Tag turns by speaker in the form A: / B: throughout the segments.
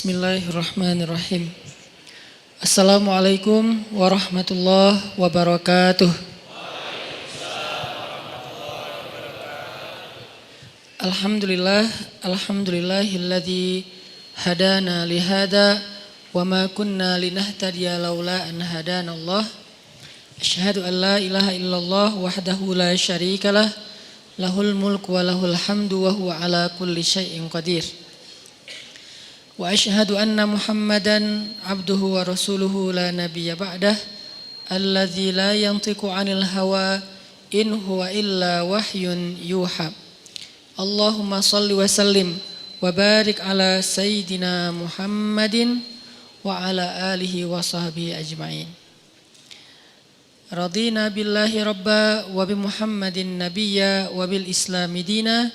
A: Bismillahirrahmanirrahim. Assalamualaikum warahmatullahi wabarakatuh. Alhamdulillahilladzi hadana lihada wa ma kunna linahtadiya laula an hadanallah. Asyhadu an la ilaha illallah wahdahu la syarikalah, lahul mulku wa lahul hamdu wa huwa ala kulli syai'in qadir. Wa asyhadu anna Muhammadan abduhu wa rasuluhu la nabiyya ba'dah, alladzi la yantiqu 'anil hawa in huwa illa wahyun yuha. Allahumma shalli wa sallim wa barik ala sayyidina Muhammadin wa ala alihi wa sahbihi ajma'in. Radina billahi rabba wa bi Muhammadin nabiyya wa bil islami dina.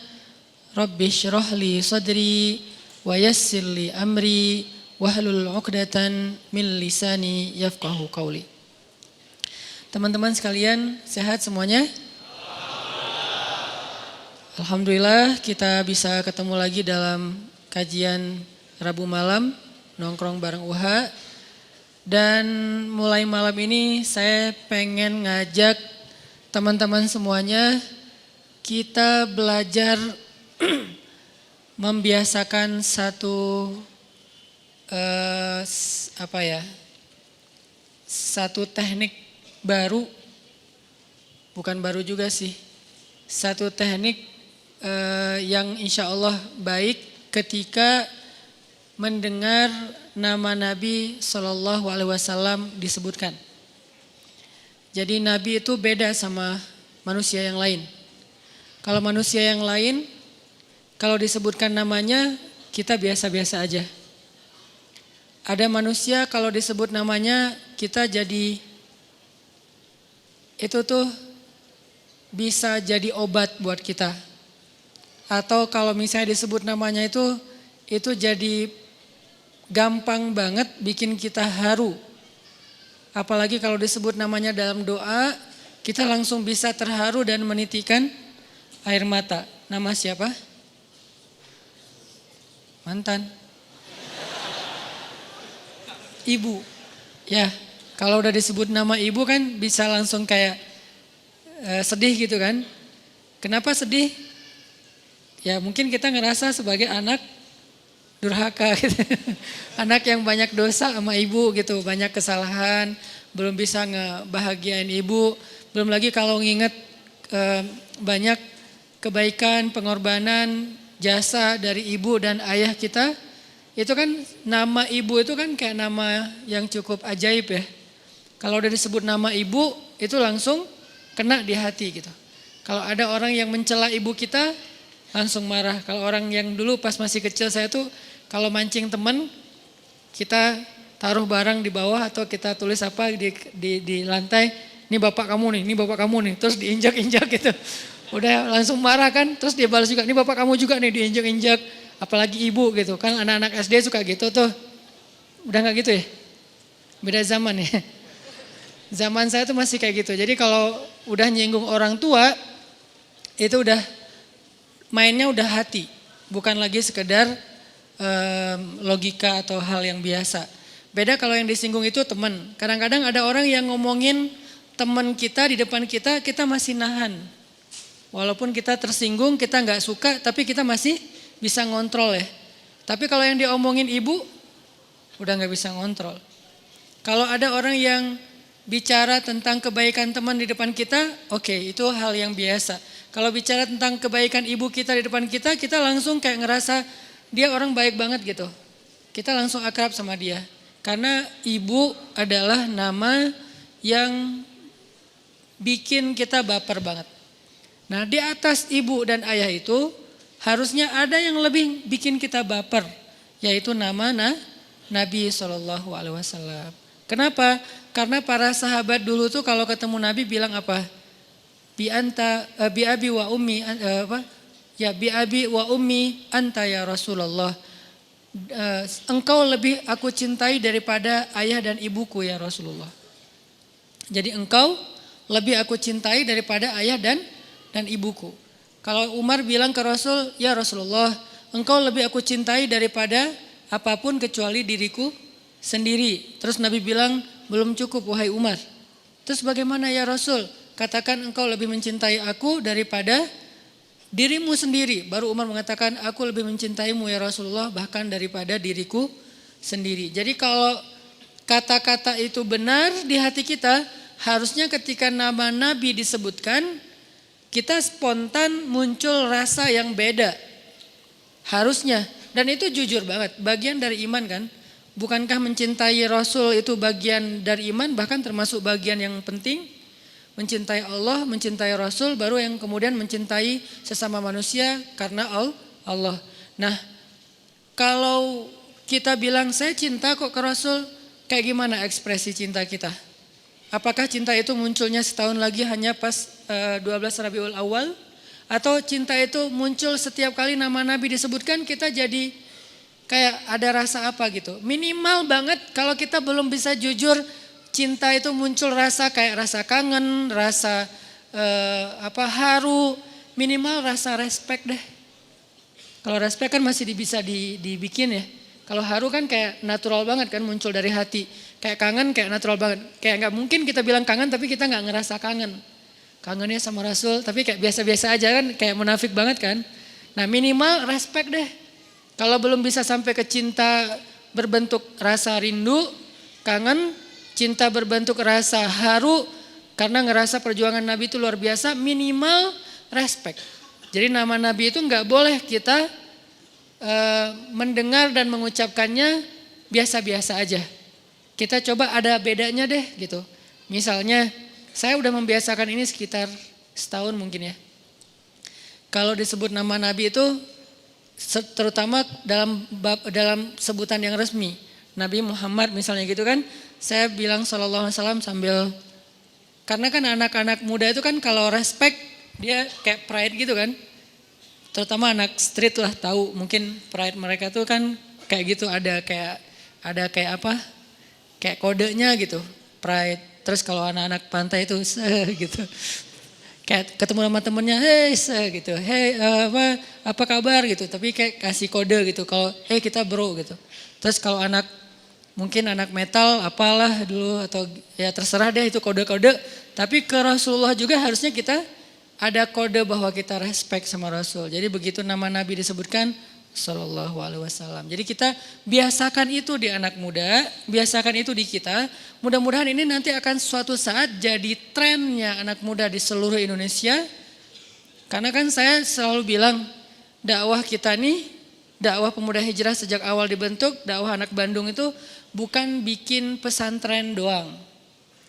A: Rabbi shrah li sadri wa yassir li amri wahlul 'uqdatan min lisani yafqahu qawli. Teman-teman sekalian, sehat semuanya? Alhamdulillah kita bisa ketemu lagi dalam kajian Rabu malam nongkrong bareng UHA. Dan mulai malam ini saya pengen ngajak teman-teman semuanya kita belajar membiasakan satu teknik baru, bukan baru juga sih, satu teknik yang insya Allah baik ketika mendengar nama Nabi SAW disebutkan. Jadi Nabi itu beda sama manusia yang lain. Kalau manusia yang lain, kalau disebutkan namanya, kita biasa-biasa aja. Ada manusia kalau disebut namanya, kita jadi, itu tuh bisa jadi obat buat kita. Atau kalau misalnya disebut namanya itu jadi gampang banget bikin kita haru. Apalagi kalau disebut namanya dalam doa, kita langsung bisa terharu dan menitikan air mata. Nama siapa? Mantan. Ibu. Ya, kalau udah disebut nama ibu kan bisa langsung kayak sedih gitu kan. Kenapa sedih? Ya mungkin kita ngerasa sebagai anak durhaka gitu. Anak yang banyak dosa sama ibu gitu, banyak kesalahan, belum bisa ngebahagiain ibu. Belum lagi kalau nginget banyak kebaikan, pengorbanan, jasa dari ibu dan ayah kita, itu kan nama ibu itu kan kayak nama yang cukup ajaib ya. Kalau udah disebut nama ibu, itu langsung kena di hati gitu. Kalau ada orang yang mencela ibu kita, langsung marah. Kalau orang yang dulu pas masih kecil saya tuh, kalau mancing temen, kita taruh barang di bawah atau kita tulis apa di lantai, ini bapak kamu nih, ini bapak kamu nih, terus diinjak-injak gitu. Udah langsung marah kan, terus dia balas juga, ini bapak kamu juga nih diinjak-injak, apalagi ibu gitu kan, anak-anak SD suka gitu tuh. Udah gak gitu ya? Beda zaman ya. Zaman saya tuh masih kayak gitu, jadi kalau udah nyinggung orang tua, itu udah mainnya udah hati, bukan lagi sekedar logika atau hal yang biasa. Beda kalau yang disinggung itu teman. Kadang-kadang ada orang yang ngomongin teman kita di depan kita, kita masih nahan. Walaupun kita tersinggung, kita gak suka, tapi kita masih bisa ngontrol ya. Tapi kalau yang diomongin ibu, udah gak bisa ngontrol. Kalau ada orang yang bicara tentang kebaikan teman di depan kita, oke, itu hal yang biasa. Kalau bicara tentang kebaikan ibu kita di depan kita, kita langsung kayak ngerasa dia orang baik banget gitu. Kita langsung akrab sama dia. Karena ibu adalah nama yang bikin kita baper banget. Nah, di atas ibu dan ayah itu harusnya ada yang lebih bikin kita baper, yaitu nama Nabi SAW. Kenapa? Karena para sahabat dulu tuh kalau ketemu Nabi bilang apa? Bi abi wa ummi bi abi wa ummi anta ya Rasulullah. Engkau lebih aku cintai daripada ayah dan ibuku ya Rasulullah. Jadi engkau lebih aku cintai daripada ayah dan ibuku. Kalau Umar bilang ke Rasul, ya Rasulullah, engkau lebih aku cintai daripada apapun kecuali diriku sendiri. Terus Nabi bilang, belum cukup wahai Umar. Terus bagaimana ya Rasul? Katakan engkau lebih mencintai aku daripada dirimu sendiri. Baru Umar mengatakan, aku lebih mencintaimu ya Rasulullah bahkan daripada diriku sendiri. Jadi kalau kata-kata itu benar di hati kita, harusnya ketika nama Nabi disebutkan, kita spontan muncul rasa yang beda. Harusnya. Dan itu jujur banget, bagian dari iman kan. Bukankah mencintai Rasul itu bagian dari iman, bahkan termasuk bagian yang penting? Mencintai Allah, mencintai Rasul, baru yang kemudian mencintai sesama manusia karena Allah. Nah, kalau kita bilang saya cinta kok ke Rasul, kayak gimana ekspresi cinta kita? Apakah cinta itu munculnya setahun lagi hanya pas 12 Rabiul Awal? Atau cinta itu muncul setiap kali nama Nabi disebutkan kita jadi kayak ada rasa apa gitu. Minimal banget kalau kita belum bisa jujur, cinta itu muncul rasa kayak rasa kangen, rasa haru, minimal rasa respect deh. Kalau respect kan masih bisa dibikin ya. Kalau haru kan kayak natural banget kan muncul dari hati. Kayak kangen kayak natural banget. Kayak nggak mungkin kita bilang kangen tapi kita nggak ngerasa kangen. Kangennya sama Rasul tapi kayak biasa-biasa aja kan, kayak munafik banget kan. Nah minimal respect deh. Kalau belum bisa sampai ke cinta berbentuk rasa rindu, kangen, cinta berbentuk rasa haru karena ngerasa perjuangan Nabi itu luar biasa, minimal respect. Jadi nama Nabi itu nggak boleh kita mendengar dan mengucapkannya biasa-biasa aja. Kita coba ada bedanya deh gitu. Misalnya saya udah membiasakan ini sekitar setahun mungkin ya. Kalau disebut nama Nabi itu terutama dalam sebutan yang resmi, Nabi Muhammad misalnya gitu kan, saya bilang sallallahu alaihi wasallam sambil, karena kan anak-anak muda itu kan kalau respect dia kayak pride gitu kan, terutama anak street lah tahu mungkin pride mereka tuh kan kayak gitu, ada kayak apa, kayak kodenya gitu, pride. Terus kalau anak-anak pantai itu gitu. Kayak ketemu sama temennya, gitu, apa kabar gitu. Tapi kayak kasih kode gitu, kalau kita bro gitu. Terus kalau mungkin anak metal apalah dulu atau ya terserah deh itu kode-kode. Tapi ke Rasulullah juga harusnya kita ada kode bahwa kita respect sama Rasul. Jadi begitu nama Nabi disebutkan, Sallallahu Alaihi Wasallam. Jadi kita biasakan itu di anak muda, biasakan itu di kita. Mudah-mudahan ini nanti akan suatu saat jadi trennya anak muda di seluruh Indonesia. Karena kan saya selalu bilang dakwah kita nih, dakwah pemuda hijrah sejak awal dibentuk, dakwah anak Bandung itu bukan bikin pesantren doang.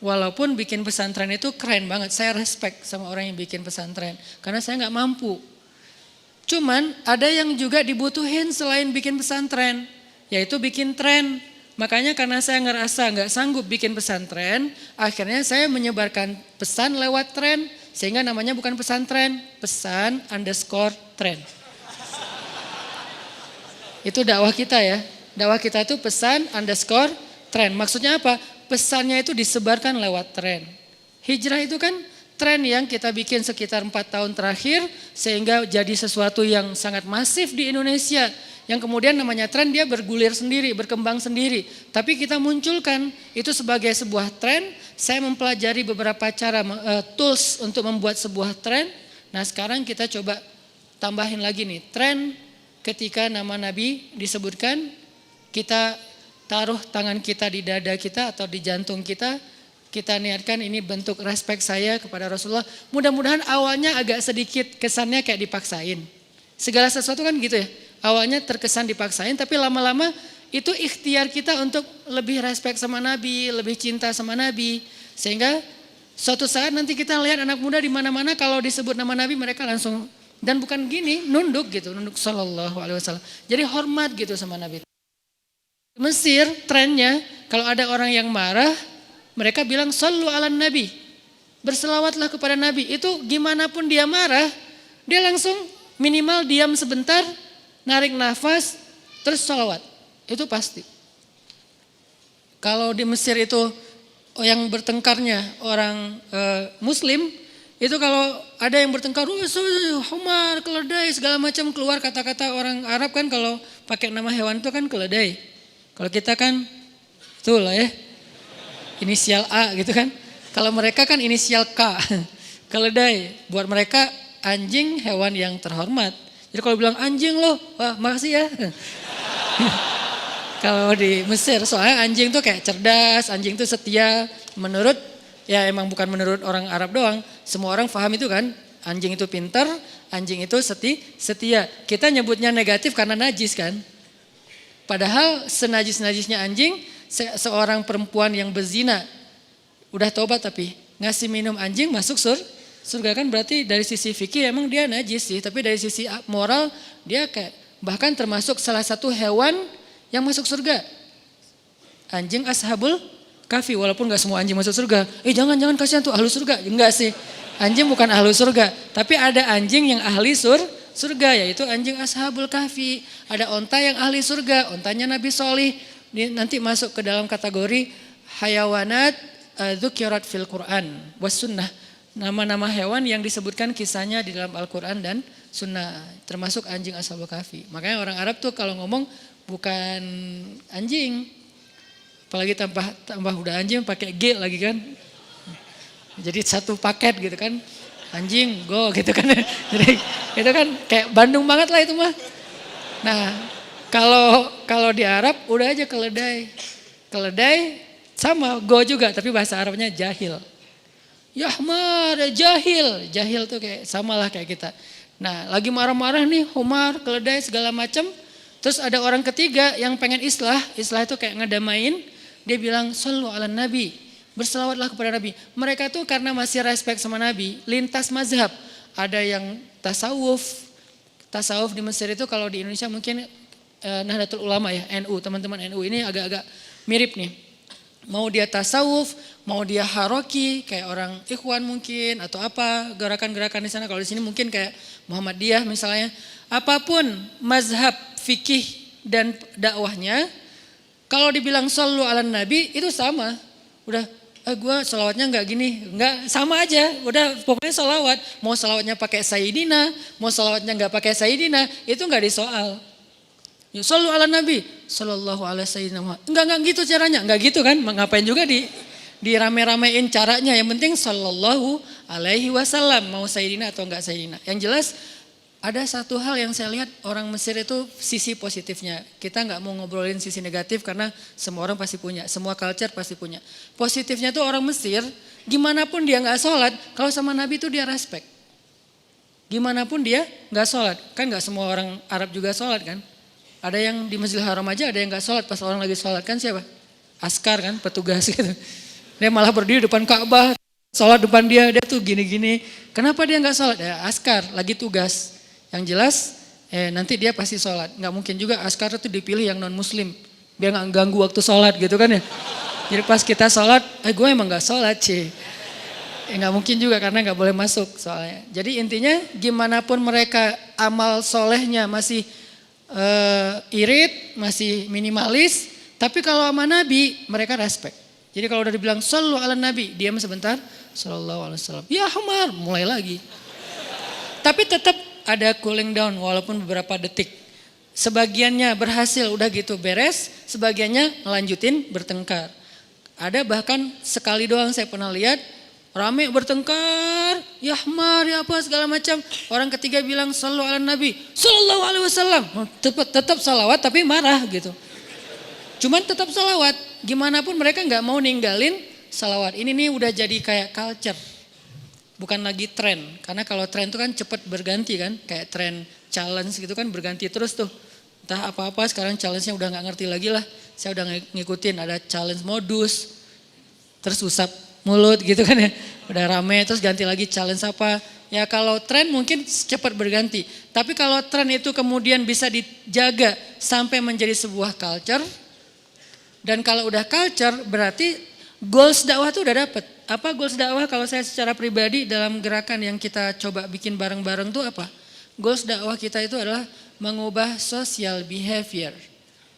A: Walaupun bikin pesantren itu keren banget, saya respect sama orang yang bikin pesantren. Karena saya gak mampu. Cuman ada yang juga dibutuhin selain bikin pesantren, yaitu bikin tren. Makanya karena saya ngerasa nggak sanggup bikin pesantren, akhirnya saya menyebarkan pesan lewat tren, sehingga namanya bukan pesantren, pesan_tren. Itu dakwah kita ya, dakwah kita itu pesan_tren. Maksudnya apa? Pesannya itu disebarkan lewat tren. Hijrah itu kan tren yang kita bikin sekitar 4 tahun terakhir sehingga jadi sesuatu yang sangat masif di Indonesia. Yang kemudian namanya tren dia bergulir sendiri, berkembang sendiri. Tapi kita munculkan itu sebagai sebuah tren. Saya mempelajari beberapa cara tools untuk membuat sebuah tren. Nah sekarang kita coba tambahin lagi nih. Tren ketika nama Nabi disebutkan, kita taruh tangan kita di dada kita atau di jantung kita. Kita niatkan ini bentuk respect saya kepada Rasulullah. Mudah-mudahan awalnya agak sedikit kesannya kayak dipaksain. Segala sesuatu kan gitu ya. Awalnya terkesan dipaksain tapi lama-lama itu ikhtiar kita untuk lebih respect sama Nabi, lebih cinta sama Nabi. Sehingga suatu saat nanti kita lihat anak muda di mana-mana kalau disebut nama Nabi mereka langsung, dan bukan gini, nunduk gitu, nunduk sallallahu alaihi wasallam. Jadi hormat gitu sama Nabi. Mesir trennya kalau ada orang yang marah, mereka bilang sallu ala nabi, berselawatlah kepada Nabi. Itu gimana pun dia marah, dia langsung minimal diam sebentar, narik nafas, terus salawat. Itu pasti. Kalau di Mesir itu yang bertengkarnya orang Muslim, Itu kalau ada yang bertengkar, humar, keledai, segala macam keluar kata-kata orang Arab kan kalau pakai nama hewan itu kan keledai. Kalau kita kan itulah ya, inisial A gitu kan. Kalau mereka kan inisial K, keledai. Buat mereka anjing hewan yang terhormat. Jadi kalau bilang anjing loh, wah makasih ya. Kalau di Mesir soalnya anjing tuh kayak cerdas, anjing tuh setia. Menurut, ya emang bukan menurut orang Arab doang. Semua orang paham itu kan, anjing itu pintar, anjing itu setia. Kita nyebutnya negatif karena najis kan. Padahal senajis-najisnya anjing, seorang perempuan yang berzina, udah tobat tapi ngasih minum anjing masuk surga kan, berarti dari sisi fikih emang dia najis sih. Tapi dari sisi moral dia kayak bahkan termasuk salah satu hewan yang masuk surga. Anjing ashabul kahfi, walaupun gak semua anjing masuk surga. Jangan kasihan tuh ahli surga. Enggak sih, anjing bukan ahli surga. Tapi ada anjing yang ahli surga, yaitu anjing ashabul kahfi. Ada onta yang ahli surga, ontanya Nabi Sholih. Nanti masuk ke dalam kategori hayawanat dzukirat fil Quran was sunnah. Nama-nama hewan yang disebutkan kisahnya di dalam Al-Quran dan sunnah. Termasuk anjing ashabul kahfi. Makanya orang Arab tuh kalau ngomong bukan anjing, apalagi tambah udah anjing pakai G lagi kan, jadi satu paket gitu kan, anjing go gitu kan. Jadi itu kan kayak Bandung banget lah itu mah. Nah kalau di Arab udah aja keledai sama go juga, tapi bahasa Arabnya jahil. Yahmar, jahil tuh kayak samalah kayak kita. Nah lagi marah-marah nih, humar, keledai segala macam. Terus ada orang ketiga yang pengen islah itu kayak ngedamain. Dia bilang shollu ala nabi, berselawatlah kepada Nabi. Mereka tuh karena masih respect sama Nabi, lintas mazhab. Ada yang tasawuf di Mesir itu, kalau di Indonesia mungkin Nahdlatul Ulama ya, NU, teman-teman NU ini agak-agak mirip nih. Mau dia tasawuf, mau dia haroki, kayak orang Ikhwan mungkin, atau apa, gerakan-gerakan di sana. Kalau di sini mungkin kayak Muhammadiyah misalnya. Apapun mazhab, fikih, dan dakwahnya, kalau dibilang shollu ala nabi itu sama. Udah, gue sholawatnya enggak gini, enggak, sama aja. Udah pokoknya sholawat. Mau sholawatnya pakai sayyidina, mau sholawatnya enggak pakai sayyidina, itu enggak disoal. Shollu ala nabi, sallallahu alaihi sayyidina Muhammad. Enggak gitu caranya, enggak gitu kan. Ngapain juga dirame-ramein caranya. Yang penting sallallahu alaihi wasallam, mau sayyidina atau enggak sayyidina. Yang jelas ada satu hal yang saya lihat orang Mesir itu sisi positifnya. Kita nggak mau ngobrolin sisi negatif karena semua orang pasti punya, semua culture pasti punya. Positifnya tuh orang Mesir, gimana pun dia nggak sholat, kalau sama Nabi tuh dia respect. Gimana pun dia nggak sholat, kan nggak semua orang Arab juga sholat kan. Ada yang di Masjidil Haram aja ada yang nggak sholat, pas orang lagi sholat kan siapa? Askar kan, petugas gitu. Dia malah berdiri depan Ka'bah, sholat depan dia tuh gini-gini. Kenapa dia nggak sholat? Ya askar, lagi tugas. Yang jelas nanti dia pasti sholat. Nggak mungkin juga askar itu dipilih yang non muslim, biar nggak ganggu waktu sholat gitu kan ya. Jadi pas kita sholat, gue emang nggak sholat sih. Nggak mungkin juga karena nggak boleh masuk soalnya. Jadi intinya gimana pun mereka amal solehnya masih irit, masih minimalis. Tapi kalau sama Nabi mereka respect. Jadi kalau udah dibilang shollu ala nabi, diam sebentar, sallallahu alaihi wasallam. Ya Umar, mulai lagi. Tapi tetap ada cooling down walaupun beberapa detik. Sebagiannya berhasil udah gitu beres, sebagiannya melanjutin bertengkar. Ada bahkan sekali doang saya pernah lihat rame bertengkar, ya Ahmar, ya apa segala macam. Orang ketiga bilang shollu ala nabi, sallallahu alaihi wasallam. Tetap salawat tapi marah gitu. Cuman tetap salawat, gimana pun mereka nggak mau ninggalin salawat. Ini nih udah jadi kayak culture. Bukan lagi tren, karena kalau tren itu kan cepat berganti kan, kayak tren challenge gitu kan berganti terus tuh. Entah apa-apa sekarang challenge-nya udah gak ngerti lagi lah, saya udah ngikutin ada challenge modus, terus usap mulut gitu kan ya, udah rame terus ganti lagi challenge apa. Ya kalau tren mungkin cepat berganti, tapi kalau tren itu kemudian bisa dijaga sampai menjadi sebuah culture, dan kalau udah culture berarti goals dakwah tuh udah dapet. Apa goals dakwah kalau saya secara pribadi dalam gerakan yang kita coba bikin bareng-bareng tuh apa? Goals dakwah kita itu adalah mengubah social behavior,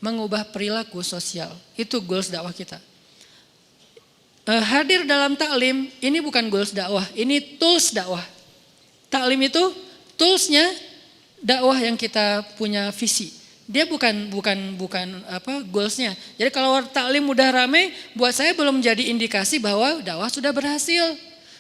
A: mengubah perilaku sosial. Itu goals dakwah kita. hadir dalam taklim ini bukan goals dakwah, ini tools dakwah. Taklim itu toolsnya dakwah yang kita punya visi. Dia bukan goalsnya. Jadi kalau taklim udah rame, buat saya belum jadi indikasi bahwa dakwah sudah berhasil.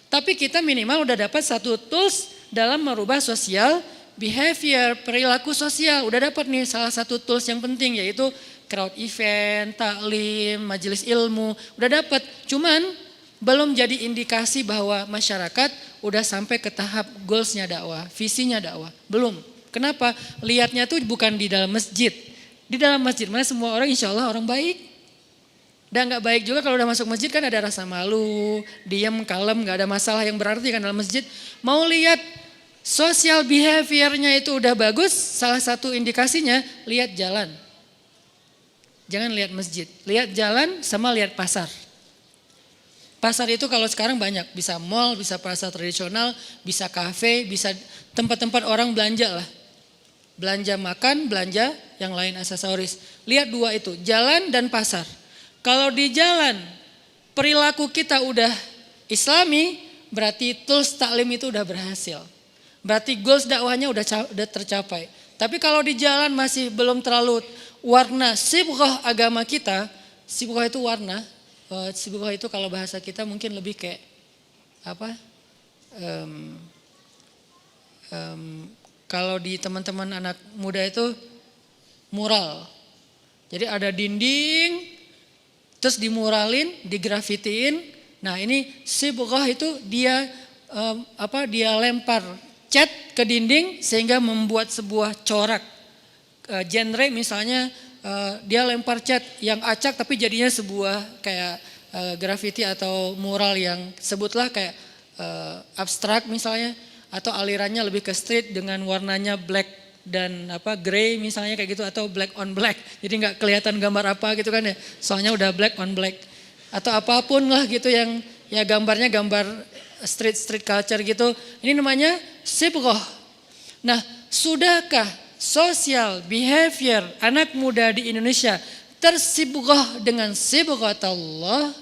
A: Tapi kita minimal udah dapat satu tools dalam merubah sosial behavior, perilaku sosial. Udah dapat nih salah satu tools yang penting, yaitu crowd event, taklim, majelis ilmu, udah dapat. Cuman belum jadi indikasi bahwa masyarakat udah sampai ke tahap goalsnya dakwah, visinya dakwah. Belum. Kenapa? Lihatnya tuh bukan di dalam masjid. Di dalam masjid mana semua orang insya Allah orang baik. Dan gak baik juga kalau udah masuk masjid kan ada rasa malu, diam, kalem, gak ada masalah yang berarti kan dalam masjid. Mau lihat social behaviornya itu udah bagus, salah satu indikasinya lihat jalan. Jangan lihat masjid, lihat jalan sama lihat pasar. Pasar itu kalau sekarang banyak, bisa mall, bisa pasar tradisional, bisa kafe, bisa tempat-tempat orang belanja lah. Belanja makan, belanja yang lain aksesoris. Lihat dua itu, jalan dan pasar. Kalau di jalan perilaku kita udah islami, berarti tools taklim itu udah berhasil. Berarti goals dakwahnya udah tercapai. Tapi kalau di jalan masih belum terlalu warna sibghah agama kita, sibghah itu warna, sibghah itu kalau bahasa kita mungkin lebih kayak apa? Kalau di teman-teman anak muda itu mural. Jadi ada dinding, terus dimuralin, digrafitiin. Nah ini sibghah itu dia dia lempar cat ke dinding sehingga membuat sebuah corak. Genre misalnya dia lempar cat yang acak tapi jadinya sebuah kayak graffiti atau mural yang sebutlah kayak abstrak misalnya, atau alirannya lebih ke street dengan warnanya black dan gray misalnya kayak gitu, atau black on black. Jadi nggak kelihatan gambar apa gitu kan ya. Soalnya udah black on black. Atau apapun lah gitu yang ya gambarnya gambar street culture gitu. Ini namanya sibghah. Nah, sudahkah social behavior anak muda di Indonesia tersibghah dengan sibghat Allah,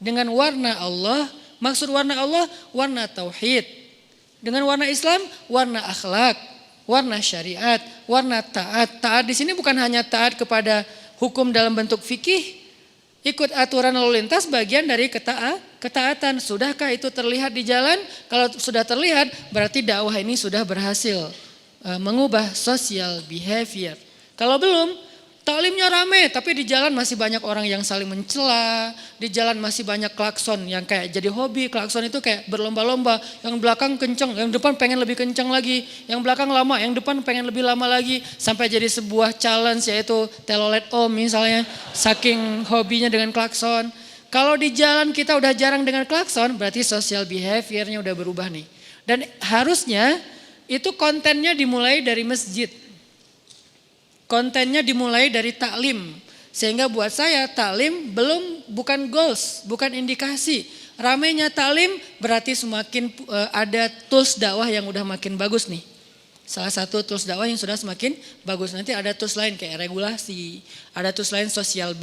A: dengan warna Allah? Maksud warna Allah, warna tauhid. Dengan warna Islam, warna akhlak, warna syariat, warna taat. Taat di sini bukan hanya taat kepada hukum dalam bentuk fikih, ikut aturan lalu lintas bagian dari ketaatan. Sudahkah itu terlihat di jalan? Kalau sudah terlihat, berarti dakwah ini sudah berhasil mengubah social behavior. Kalau belum, taklimnya rame tapi di jalan masih banyak orang yang saling mencela, di jalan masih banyak klakson yang kayak jadi hobi. Klakson itu kayak berlomba-lomba, yang belakang kenceng, yang depan pengen lebih kenceng lagi, yang belakang lama, yang depan pengen lebih lama lagi, sampai jadi sebuah challenge yaitu telolet om misalnya, saking hobinya dengan klakson. Kalau di jalan kita udah jarang dengan klakson, berarti social behaviornya udah berubah nih. Dan harusnya itu kontennya dimulai dari masjid. Kontennya dimulai dari taklim. Sehingga buat saya taklim bukan goals, bukan indikasi. Ramainya taklim berarti semakin ada tools dakwah yang udah makin bagus nih. Salah satu tools dakwah yang sudah semakin bagus. Nanti ada tools lain kayak regulasi, ada tools lain social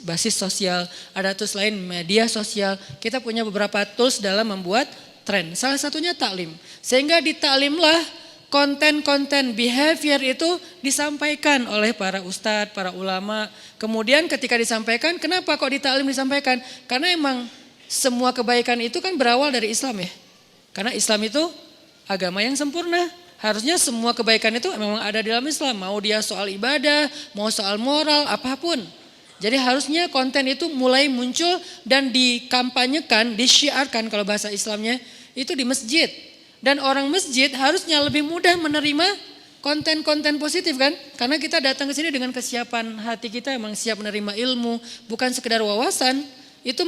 A: basis sosial, ada tools lain media sosial. Kita punya beberapa tools dalam membuat tren. Salah satunya taklim. Sehingga di taklimlah konten-konten behavior itu disampaikan oleh para ustadz, para ulama. Kemudian ketika disampaikan, kenapa kok di taklim disampaikan? Karena emang semua kebaikan itu kan berawal dari Islam ya. Karena Islam itu agama yang sempurna. Harusnya semua kebaikan itu memang ada di dalam Islam. Mau dia soal ibadah, mau soal moral, apapun. Jadi harusnya konten itu mulai muncul dan dikampanyekan, disyiarkan kalau bahasa Islamnya itu di masjid. Dan orang masjid harusnya lebih mudah menerima konten-konten positif kan? Karena kita datang ke sini dengan kesiapan hati kita, emang siap menerima ilmu, bukan sekedar wawasan. Itu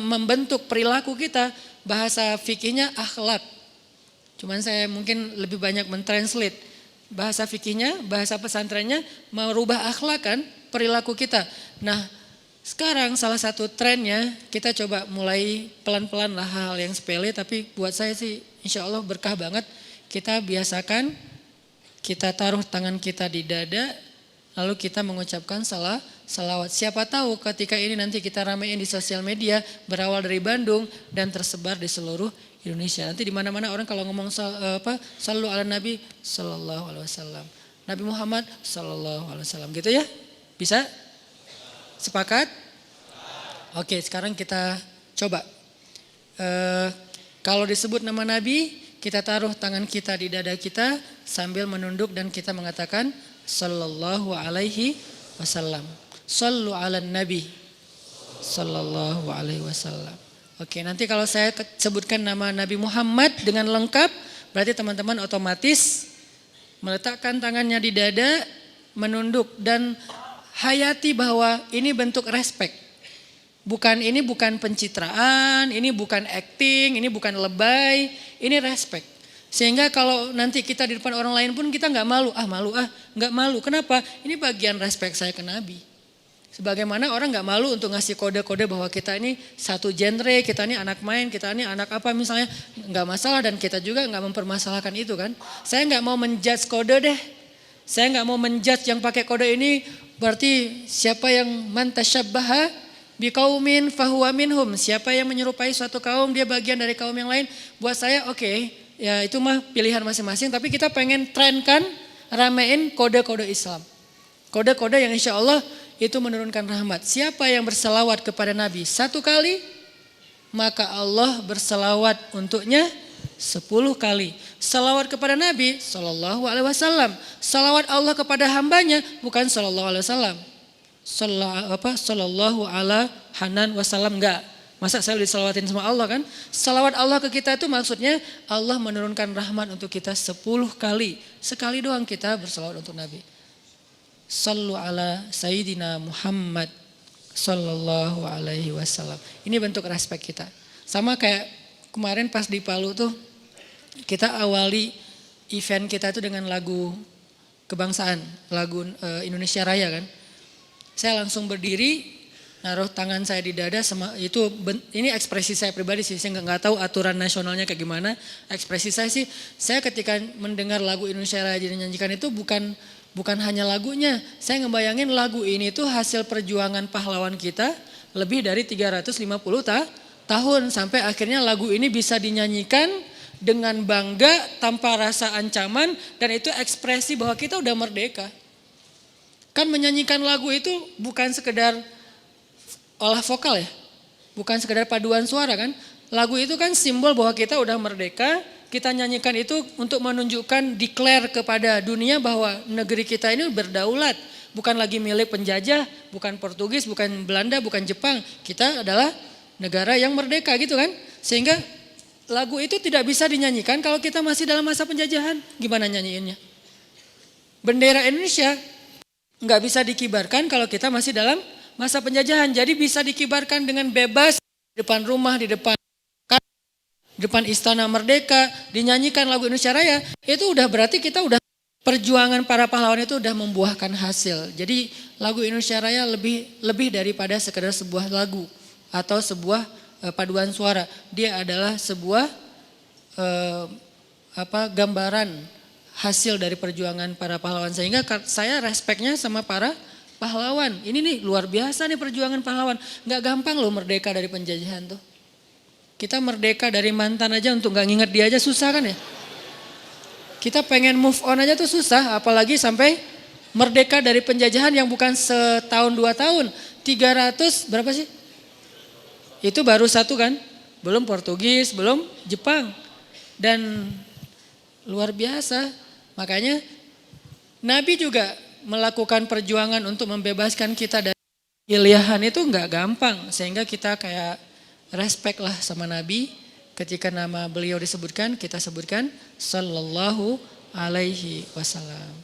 A: membentuk perilaku kita. Bahasa fikihnya akhlak. Cuman saya mungkin lebih banyak mentranslate bahasa fikihnya, bahasa pesantrennya merubah akhlak kan, perilaku kita. Nah, sekarang salah satu trennya kita coba mulai pelan-pelan lah hal yang sepele, tapi buat saya sih insya Allah berkah banget. Kita biasakan, kita taruh tangan kita di dada, lalu kita mengucapkan Salawat. Siapa tahu ketika ini nanti kita ramein di sosial media, berawal dari Bandung dan tersebar di seluruh Indonesia. Nanti di mana-mana orang kalau ngomong sallu ala Nabi sallallahu alaihi wasallam. Nabi Muhammad sallallahu alaihi wasallam gitu ya. Bisa? Sepakat? Oke, sekarang kita coba. Kalau disebut nama Nabi, kita taruh tangan kita di dada kita sambil menunduk dan kita mengatakan sallallahu alaihi wasallam. Sallu ala Nabi sallallahu alaihi wasallam. Oke, nanti kalau saya sebutkan nama Nabi Muhammad dengan lengkap, berarti teman-teman otomatis meletakkan tangannya di dada, menunduk dan hayati bahwa ini bentuk respek. Ini bukan pencitraan, ini bukan acting, ini bukan lebay, ini respek. Sehingga kalau nanti kita di depan orang lain pun kita nggak malu, nggak malu. Kenapa? Ini bagian respek saya ke Nabi. Sebagaimana orang nggak malu untuk ngasih kode-kode bahwa kita ini satu genre, kita ini anak main, kita ini anak apa misalnya, nggak masalah dan kita juga nggak mempermasalahkan itu kan. Saya nggak mau menjudge kode deh. Saya nggak mau menjudge yang pakai kode ini berarti siapa yang man tasyabbaha biqaumin fahuwa minhum. Siapa yang menyerupai suatu kaum dia bagian dari kaum yang lain. Buat saya oke, ya itu mah pilihan masing-masing. Tapi kita pengen trenkan, ramein kode-kode Islam. Kode-kode yang insya Allah itu menurunkan rahmat. Siapa yang berselawat kepada Nabi 1 kali, maka Allah berselawat untuknya 10 kali. Salawat kepada Nabi sallallahu alaihi wasallam. Salawat Allah kepada hambanya bukan sallallahu alaihi wasallam. Sallallahu ala hanan wasallam enggak. Masa saya disalawatin sama Allah kan? Salawat Allah ke kita itu maksudnya Allah menurunkan rahmat untuk kita 10 kali. Sekali doang kita bersalawat untuk Nabi. Sallu ala Sayyidina Muhammad sallallahu alaihi wasallam. Ini bentuk respek kita. Sama kayak kemarin pas di Palu tuh kita awali event kita itu dengan lagu kebangsaan, lagu Indonesia Raya kan. Saya langsung berdiri, naruh tangan saya di dada ini ekspresi saya pribadi sih. Saya nggak tahu aturan nasionalnya kayak gimana. Ekspresi saya sih, saya ketika mendengar lagu Indonesia Raya dinyanyikan itu bukan hanya lagunya. Saya ngebayangin lagu ini tuh hasil perjuangan pahlawan kita lebih dari 350 tahun. Sampai akhirnya lagu ini bisa dinyanyikan dengan bangga tanpa rasa ancaman. Dan itu ekspresi bahwa kita udah merdeka. Kan menyanyikan lagu itu bukan sekedar olah vokal ya. Bukan sekedar paduan suara kan. Lagu itu kan simbol bahwa kita udah merdeka. Kita nyanyikan itu untuk menunjukkan declare kepada dunia bahwa negeri kita ini berdaulat. Bukan lagi milik penjajah, bukan Portugis, bukan Belanda, bukan Jepang. Kita adalah negara yang merdeka gitu kan. Sehingga lagu itu tidak bisa dinyanyikan kalau kita masih dalam masa penjajahan. Gimana nyanyiinnya? Bendera Indonesia nggak bisa dikibarkan kalau kita masih dalam masa penjajahan. Jadi bisa dikibarkan dengan bebas di depan rumah, di depan Istana Merdeka, dinyanyikan lagu Indonesia Raya, itu udah berarti kita udah perjuangan para pahlawan itu udah membuahkan hasil. Jadi lagu Indonesia Raya lebih daripada sekedar sebuah lagu atau sebuah paduan suara. Dia adalah sebuah gambaran hasil dari perjuangan para pahlawan. Sehingga saya respeknya sama para pahlawan. Ini nih luar biasa nih perjuangan pahlawan. Nggak gampang loh merdeka dari penjajahan tuh. Kita merdeka dari mantan aja untuk gak nginget dia aja susah kan ya. Kita pengen move on aja tuh susah. Apalagi sampai merdeka dari penjajahan yang bukan setahun 2 tahun. 300 berapa sih? Itu baru 1 kan. Belum Portugis, belum Jepang. Dan luar biasa. Makanya Nabi juga melakukan perjuangan untuk membebaskan kita dari pilihan itu gak gampang. Sehingga kita kayak respect lah sama Nabi. Ketika nama beliau disebutkan, kita sebutkan sallallahu alaihi wasallam.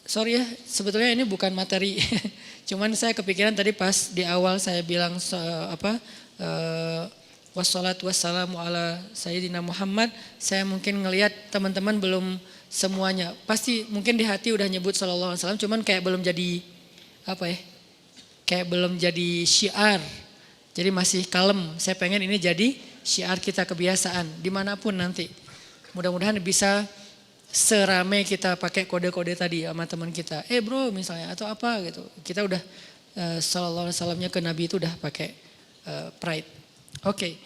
A: Sorry ya, sebetulnya ini bukan materi. Cuman saya kepikiran tadi pas di awal saya bilang wassalatu wassalamu ala Sayyidina Muhammad. Saya mungkin ngelihat teman-teman belum semuanya. Pasti mungkin di hati udah nyebut sallallahu alaihi wasallam, cuman kayak belum jadi kayak belum jadi syiar. Jadi masih kalem. Saya pengen ini jadi syiar kita, kebiasaan dimanapun nanti. Mudah-mudahan bisa serame kita pakai kode-kode tadi sama teman kita. Bro misalnya atau apa gitu. Kita udah sallallahu alaihi wasallamnya ke Nabi itu udah pakai pride. Oke.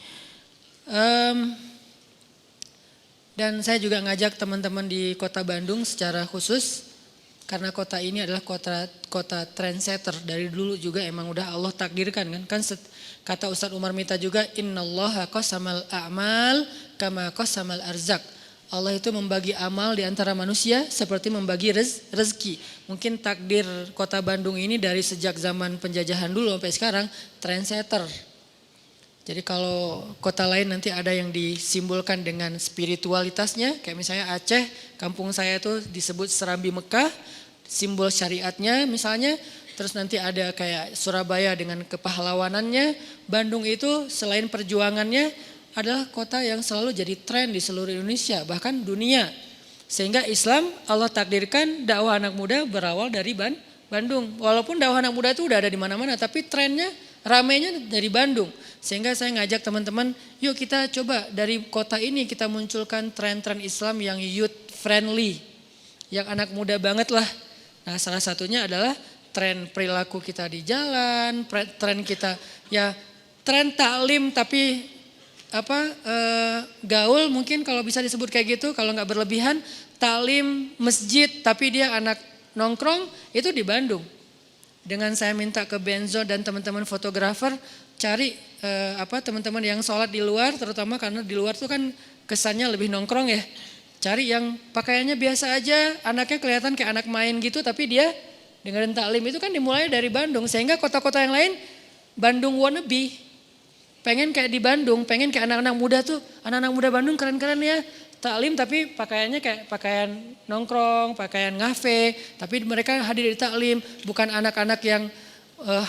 A: Dan saya juga ngajak teman-teman di kota Bandung secara khusus. Karena kota ini adalah kota trendsetter. Dari dulu juga emang udah Allah takdirkan kan. Kata Ustadz Umar Mita juga, innallaha qasamal a'mal kama qasamal arzak. Allah itu membagi amal di antara manusia seperti membagi rezeki. Mungkin takdir kota Bandung ini dari sejak zaman penjajahan dulu sampai sekarang trendsetter. Jadi kalau kota lain nanti ada yang disimbolkan dengan spiritualitasnya. Kayak misalnya Aceh, kampung saya itu disebut Serambi Mekah, simbol syariatnya misalnya. Terus nanti ada kayak Surabaya dengan kepahlawanannya. Bandung itu selain perjuangannya adalah kota yang selalu jadi tren di seluruh Indonesia, bahkan dunia. Sehingga Islam Allah takdirkan dakwah anak muda berawal dari Bandung. Walaupun dakwah anak muda itu udah ada di mana-mana, tapi trennya ramainya dari Bandung. Sehingga saya ngajak teman-teman, yuk kita coba dari kota ini kita munculkan tren-tren Islam yang youth friendly. Yang anak muda banget lah. Nah salah satunya adalah tren perilaku kita di jalan, tren kita ya tren taklim tapi gaul mungkin kalau bisa disebut kayak gitu, kalau nggak berlebihan, taklim masjid tapi dia anak nongkrong itu di Bandung. Dengan saya minta ke Benzo dan teman-teman fotografer cari teman-teman yang sholat di luar, terutama karena di luar tuh kan kesannya lebih nongkrong ya. Cari yang pakaiannya biasa aja, anaknya kelihatan kayak anak main gitu, tapi dia dengerin taklim itu kan dimulai dari Bandung, sehingga kota-kota yang lain Bandung wannabe. Pengen kayak di Bandung, pengen kayak anak-anak muda tuh, anak-anak muda Bandung keren-keren ya. Taklim tapi pakaiannya kayak pakaian nongkrong, pakaian ngafe, tapi mereka hadir di taklim, bukan anak-anak yang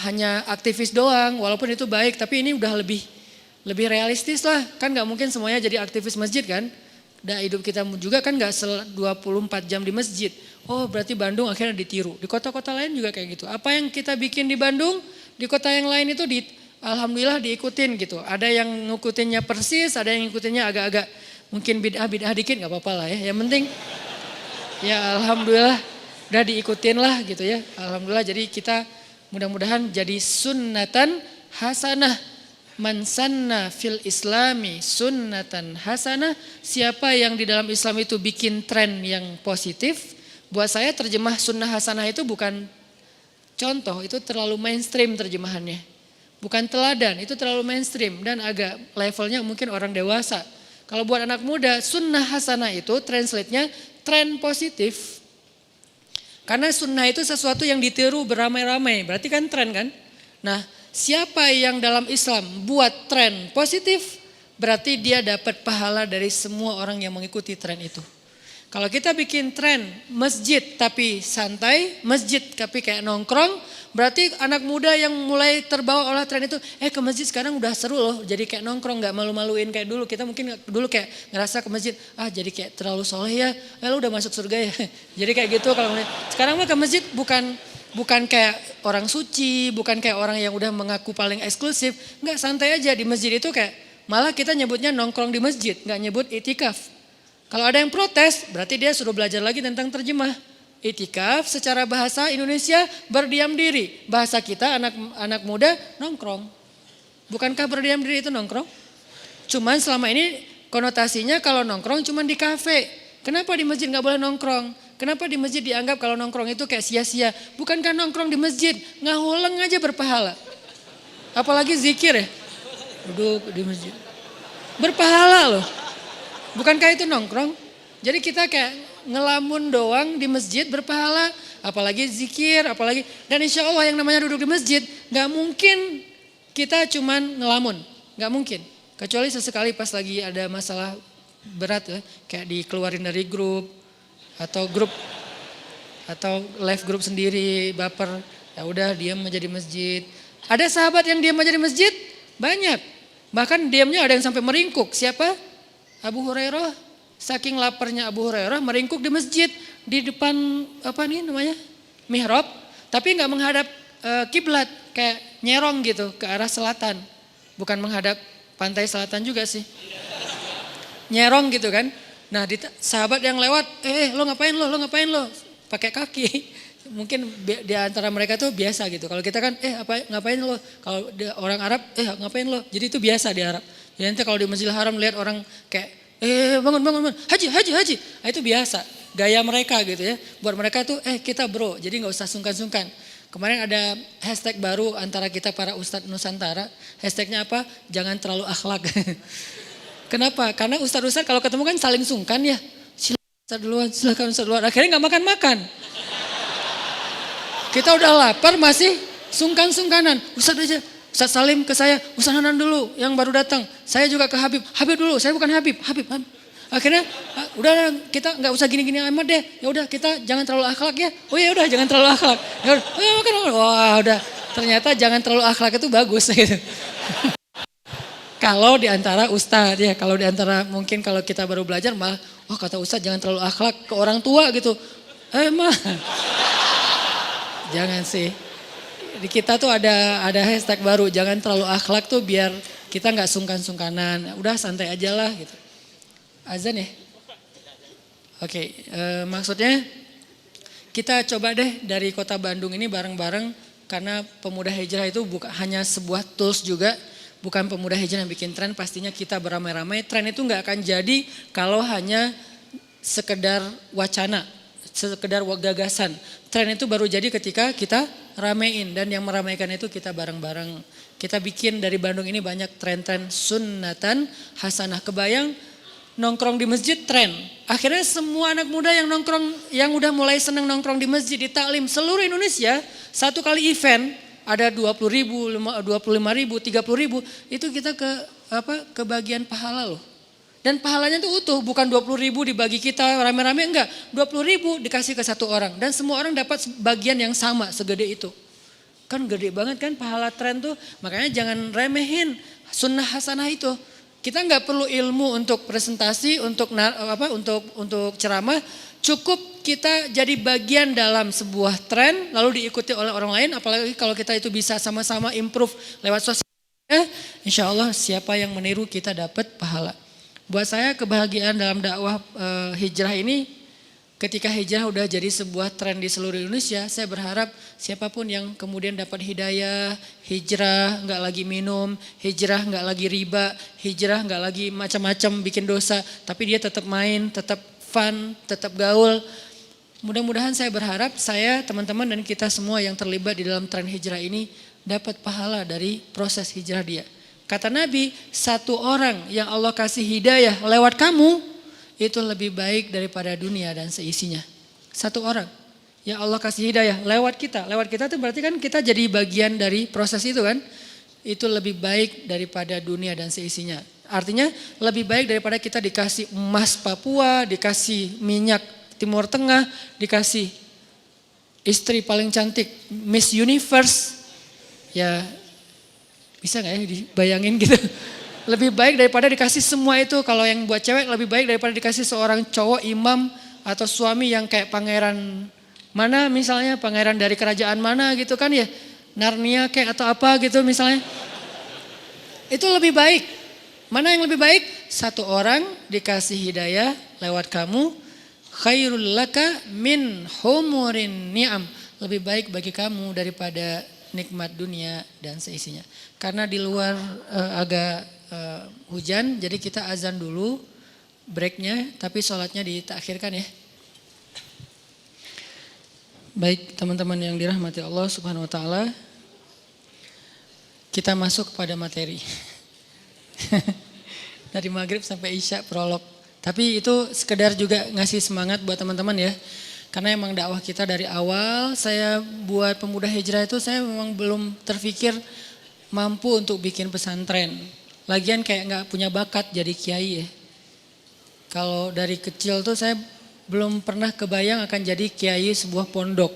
A: hanya aktivis doang, walaupun itu baik, tapi ini udah lebih realistis lah. Kan gak mungkin semuanya jadi aktivis masjid kan. Dan hidup kita juga kan gak 24 jam di masjid. Oh berarti Bandung akhirnya ditiru. Di kota-kota lain juga kayak gitu. Apa yang kita bikin di Bandung, di kota yang lain itu alhamdulillah diikutin gitu. Ada yang ngikutinnya persis, ada yang ngikutinnya agak-agak mungkin bid'ah dikit gak apa-apa lah ya. Yang penting ya alhamdulillah udah diikutin lah gitu ya. Alhamdulillah jadi kita mudah-mudahan jadi sunnatan hasanah. Man sanna fil islami sunnatan hasanah. Siapa yang di dalam Islam itu bikin tren yang positif. Buat saya terjemah sunnah hasanah itu bukan contoh, itu terlalu mainstream terjemahannya. Bukan teladan, itu terlalu mainstream dan agak levelnya mungkin orang dewasa. Kalau buat anak muda, sunnah hasanah itu translate-nya tren positif. Karena sunnah itu sesuatu yang ditiru beramai-ramai, berarti kan tren kan? Nah, siapa yang dalam Islam buat tren positif, berarti dia dapat pahala dari semua orang yang mengikuti tren itu. Kalau kita bikin tren masjid tapi santai, masjid tapi kayak nongkrong, berarti anak muda yang mulai terbawa oleh tren itu, ke masjid sekarang udah seru loh, jadi kayak nongkrong gak malu-maluin kayak dulu. Kita mungkin dulu kayak ngerasa ke masjid, jadi kayak terlalu soleh ya, lu udah masuk surga ya. Jadi kayak gitu kalau sekarang mah ke masjid bukan kayak orang suci, bukan kayak orang yang udah mengaku paling eksklusif, enggak, santai aja di masjid itu kayak malah kita nyebutnya nongkrong di masjid, enggak nyebut itikaf. Kalau ada yang protes, berarti dia suruh belajar lagi tentang terjemah. Itikaf secara bahasa Indonesia berdiam diri, bahasa kita anak muda nongkrong. Bukankah berdiam diri itu nongkrong? Cuman selama ini konotasinya kalau nongkrong cuman di kafe. Kenapa di masjid enggak boleh nongkrong? Kenapa di masjid dianggap kalau nongkrong itu kayak sia-sia? Bukankah nongkrong di masjid ngahuleng aja berpahala? Apalagi zikir ya. Duduk di masjid. Berpahala loh. Bukankah itu nongkrong? Jadi kita kayak ngelamun doang di masjid berpahala. Apalagi zikir, apalagi. Dan insya Allah yang namanya duduk di masjid gak mungkin kita cuman ngelamun. Gak mungkin. Kecuali sesekali pas lagi ada masalah berat ya. Kayak dikeluarin dari grup. Atau live group sendiri baper, ya udah diam aja di masjid. Ada sahabat yang diam aja di masjid banyak, bahkan diamnya ada yang sampai meringkuk. Siapa? Abu Hurairah. Saking laparnya Abu Hurairah meringkuk di masjid di depan mihrab, tapi nggak menghadap kiblat, kayak nyerong gitu ke arah selatan, bukan menghadap pantai selatan juga sih, nyerong gitu kan. Nah sahabat yang lewat, lo ngapain lo ngapain lo, pakai kaki. Mungkin di antara mereka tuh biasa gitu. Kalau kita kan, ngapain lo? Kalau orang Arab, ngapain lo? Jadi itu biasa di Arab. Jadi nanti kalau di Masjidil Haram lihat orang kayak, bangun, haji. Nah, itu biasa, gaya mereka gitu ya. Buat mereka tuh, kita bro, jadi nggak usah sungkan-sungkan. Kemarin ada hashtag baru antara kita para Ustadz Nusantara. Hashtagnya apa? Jangan terlalu akhlak. Kenapa? Karena Ustadz kalau ketemu kan saling sungkan ya. Silakan Ustadz duluan. Akhirnya nggak makan-makan. Kita udah lapar masih sungkan-sungkanan. Ustadz aja. Ustadz Salim ke saya, Ustadz Hanan dulu yang baru datang. Saya juga ke Habib. Habib dulu, saya bukan Habib. Akhirnya udah kita nggak usah gini-gini amat deh. Ya udah kita jangan terlalu akhlak ya. Oh ya udah jangan terlalu akhlak. Ya makan. Wah udah ternyata jangan terlalu akhlak itu bagus gitu. Kalau di antara ustadz ya, kalau di antara mungkin kalau kita baru belajar malah, kata ustadz jangan terlalu akhlak ke orang tua gitu. Mah jangan sih. Di kita tuh ada hashtag baru, jangan terlalu akhlak tuh biar kita nggak sungkan-sungkanan. Udah santai aja lah gitu. Azan ya? Oke, maksudnya kita coba deh dari kota Bandung ini bareng-bareng karena pemuda hijrah itu bukan hanya sebuah tools juga, bukan pemuda hijrah yang bikin tren, pastinya kita beramai-ramai. Tren itu nggak akan jadi kalau hanya sekedar wacana, sekedar gagasan. Tren itu baru jadi ketika kita ramein dan yang meramaikan itu kita bareng-bareng. Kita bikin dari Bandung ini banyak tren-tren sunnatan hasanah. Kebayang nongkrong di masjid tren. Akhirnya semua anak muda yang nongkrong, yang udah mulai seneng nongkrong di masjid, di taklim seluruh Indonesia, satu kali event ada 20 ribu, 25 ribu, 30 ribu, itu kita ke bagian pahala loh. Dan pahalanya tuh utuh, bukan 20 ribu dibagi kita rame-rame, enggak. 20 ribu dikasih ke satu orang dan semua orang dapat bagian yang sama segede itu. Kan gede banget kan pahala tren tuh, makanya jangan remehin sunnah hasanah itu. Kita nggak perlu ilmu untuk presentasi, untuk ceramah. Cukup kita jadi bagian dalam sebuah tren lalu diikuti oleh orang lain. Apalagi kalau kita itu bisa sama-sama improve lewat sosial media, insya Allah siapa yang meniru kita dapat pahala. Buat saya kebahagiaan dalam dakwah hijrah ini, ketika hijrah udah jadi sebuah tren di seluruh Indonesia, saya berharap siapapun yang kemudian dapat hidayah, hijrah nggak lagi minum, hijrah nggak lagi riba, hijrah nggak lagi macam-macam bikin dosa, tapi dia tetap main, tetap fun, tetap gaul. Mudah-mudahan saya berharap saya, teman-teman dan kita semua yang terlibat di dalam tren hijrah ini dapat pahala dari proses hijrah dia. Kata Nabi, satu orang yang Allah kasih hidayah lewat kamu, itu lebih baik daripada dunia dan seisinya. Satu orang yang Allah kasih hidayah lewat kita. Lewat kita itu berarti kan kita jadi bagian dari proses itu kan. Itu lebih baik daripada dunia dan seisinya. Artinya lebih baik daripada kita dikasih emas Papua, dikasih minyak Timur Tengah, dikasih istri paling cantik Miss Universe. Ya bisa gak ya dibayangin gitu. Lebih baik daripada dikasih semua itu. Kalau yang buat cewek lebih baik daripada dikasih seorang cowok imam atau suami yang kayak pangeran mana misalnya, pangeran dari kerajaan mana gitu kan ya. Narnia kayak atau apa gitu misalnya. Itu lebih baik. Mana yang lebih baik? Satu orang dikasih hidayah lewat kamu. Khairul laka min humurin ni'am. Lebih baik bagi kamu daripada nikmat dunia dan seisinya. Karena di luar agak hujan, jadi kita azan dulu breaknya, tapi sholatnya ditakhirkan ya. Baik teman-teman yang dirahmati Allah Subhanahu Wa Taala, kita masuk kepada materi. Dari maghrib sampai isya prolog. Tapi itu sekedar juga ngasih semangat buat teman-teman ya. Karena emang dakwah kita dari awal, saya buat pemuda hijrah itu saya memang belum terpikir mampu untuk bikin pesantren. Lagian kayak gak punya bakat jadi kiai ya. Kalau dari kecil tuh saya belum pernah kebayang akan jadi kiai sebuah pondok.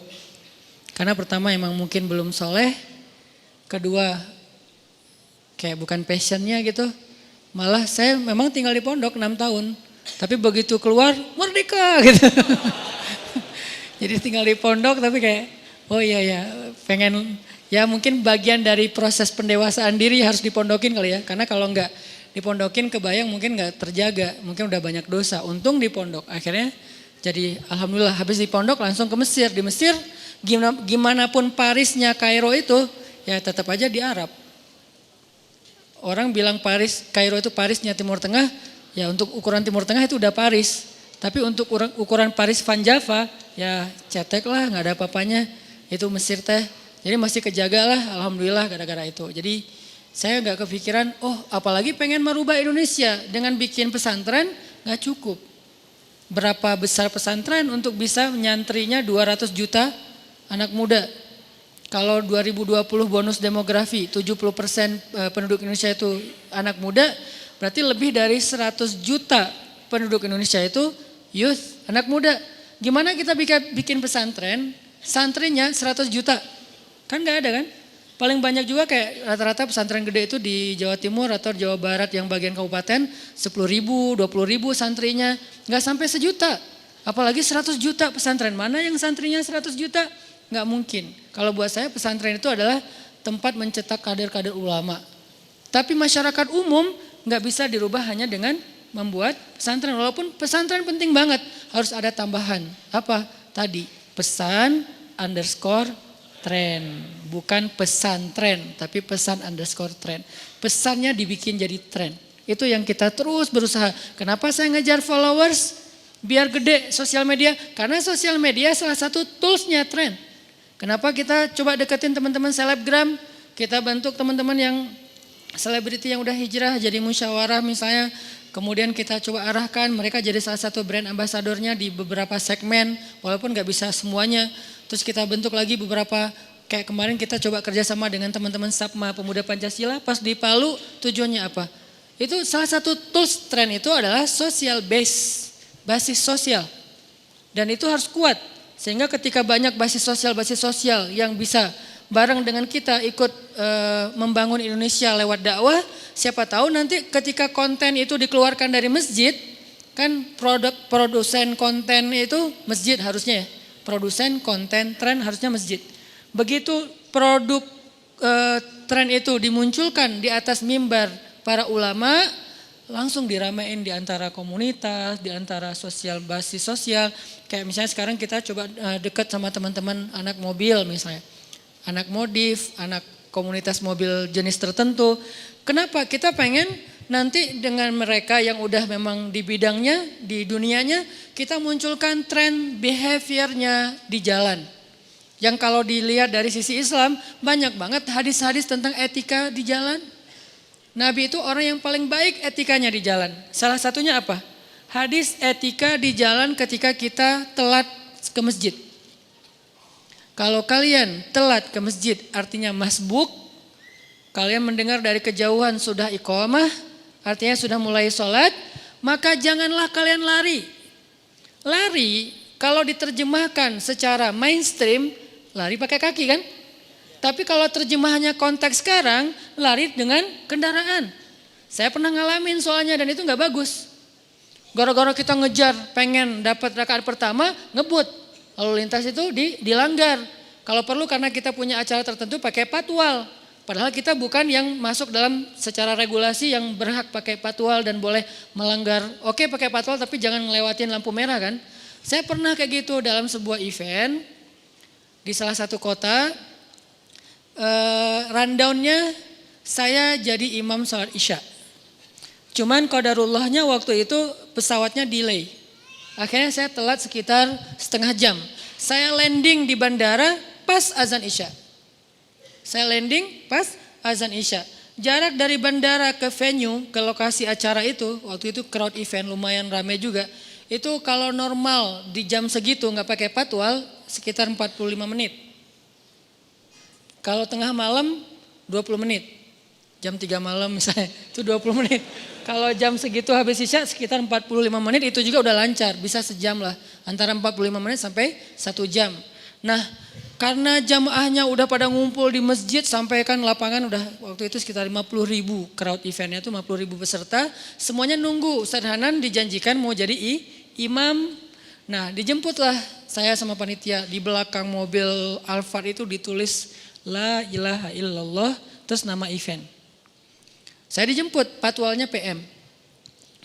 A: Karena pertama emang mungkin belum soleh. Kedua kayak bukan passionnya gitu. Malah saya memang tinggal di pondok 6 tahun. Tapi begitu keluar merdeka gitu. Jadi tinggal di pondok tapi kayak oh iya ya pengen ya mungkin bagian dari proses pendewasaan diri harus dipondokin kali ya. Karena kalau enggak dipondokin ke Bayang mungkin gak terjaga, mungkin udah banyak dosa. Untung di pondok, akhirnya jadi alhamdulillah habis di pondok langsung ke Mesir. Di Mesir gimana pun Parisnya Kairo itu ya tetap aja di Arab. Orang bilang Kairo itu Parisnya Timur Tengah, ya untuk ukuran Timur Tengah itu udah Paris. Tapi untuk ukuran Paris Van Java, ya cetek lah, gak ada apa-apanya. Itu Mesir teh. Jadi masih kejaga lah, alhamdulillah gara-gara itu. Jadi saya gak kepikiran, apalagi pengen merubah Indonesia. Dengan bikin pesantren gak cukup. Berapa besar pesantren untuk bisa menyantrinya 200 juta anak muda. Kalau 2020 bonus demografi 70% penduduk Indonesia itu anak muda, berarti lebih dari 100 juta penduduk Indonesia itu youth, anak muda. Gimana kita bikin pesantren, santrinya 100 juta? Kan gak ada kan? Paling banyak juga kayak rata-rata pesantren gede itu di Jawa Timur atau Jawa Barat yang bagian kabupaten 10.000, 20.000 santrinya. Gak sampai sejuta, apalagi 100 juta pesantren. Mana yang santrinya 100 juta? Gak mungkin. Kalau buat saya pesantren itu adalah tempat mencetak kader-kader ulama. Tapi masyarakat umum gak bisa dirubah hanya dengan membuat pesantren. Walaupun pesantren penting banget, harus ada tambahan. Apa? Tadi pesan underscore tren. Bukan pesantren, tapi pesan underscore tren. Pesannya dibikin jadi tren. Itu yang kita terus berusaha. Kenapa saya ngejar followers? Biar gede sosial media. Karena sosial media salah satu toolsnya tren. Kenapa kita coba deketin teman-teman selebgram, kita bentuk teman-teman yang selebriti yang udah hijrah jadi musyawarah misalnya, kemudian kita coba arahkan mereka jadi salah satu brand ambasadornya di beberapa segmen, walaupun gak bisa semuanya. Terus kita bentuk lagi beberapa, kayak kemarin kita coba kerjasama dengan teman-teman Sapma Pemuda Pancasila, pas di Palu tujuannya apa? Itu salah satu tools tren itu adalah social base, basis sosial. Dan itu harus kuat. Sehingga ketika banyak basis sosial yang bisa bareng dengan kita ikut membangun Indonesia lewat dakwah, siapa tahu nanti ketika konten itu dikeluarkan dari masjid, kan produsen konten itu masjid harusnya ya. Produsen konten tren harusnya masjid. Begitu produk tren itu dimunculkan di atas mimbar para ulama, langsung diramein di antara komunitas, di antara sosial basis sosial. Kayak misalnya sekarang kita coba dekat sama teman-teman anak mobil misalnya. Anak modif, anak komunitas mobil jenis tertentu. Kenapa? Kita pengen nanti dengan mereka yang udah memang di bidangnya, di dunianya, kita munculkan tren behaviornya di jalan. Yang kalau dilihat dari sisi Islam, banyak banget hadis-hadis tentang etika di jalan. Nabi itu orang yang paling baik etikanya di jalan. Salah satunya apa? Hadis etika di jalan ketika kita telat ke masjid. Kalau kalian telat ke masjid artinya masbuk. Kalian mendengar dari kejauhan sudah iqamah, artinya sudah mulai sholat. Maka janganlah kalian lari. Lari kalau diterjemahkan secara mainstream, lari pakai kaki kan? Tapi kalau terjemahannya konteks sekarang, lari dengan kendaraan. Saya pernah ngalamin soalnya dan itu gak bagus. Gara-gara kita ngejar pengen dapat rakaat pertama, ngebut. Lalu lintas itu dilanggar. Kalau perlu karena kita punya acara tertentu pakai patwal. Padahal kita bukan yang masuk dalam secara regulasi yang berhak pakai patwal dan boleh melanggar. Oke pakai patwal tapi jangan ngelewatin lampu merah kan. Saya pernah kayak gitu dalam sebuah event di salah satu kota. Rundownnya saya jadi imam salat isya. Cuman qadarullahnya waktu itu pesawatnya delay. Akhirnya saya telat sekitar setengah jam. Saya landing di bandara pas azan isya. Saya landing pas azan isya. Jarak dari bandara ke venue, ke lokasi acara itu, waktu itu crowd event lumayan ramai juga. Itu kalau normal di jam segitu nggak pakai patwal sekitar 45 menit. Kalau tengah malam 20 menit. Jam 3 malam misalnya itu 20 menit. Kalau jam segitu habis isya sekitar 45 menit itu juga udah lancar. Bisa sejam lah. Antara 45 menit sampai 1 jam. Nah karena jamaahnya udah pada ngumpul di masjid sampai kan lapangan udah waktu itu sekitar 50.000 crowd eventnya itu 50.000 peserta. Semuanya nunggu Ustaz Hanan dijanjikan mau jadi imam. Nah dijemputlah saya sama panitia di belakang mobil Alphard itu ditulis La ilaha illallah terus nama event. Saya dijemput, patwalnya PM.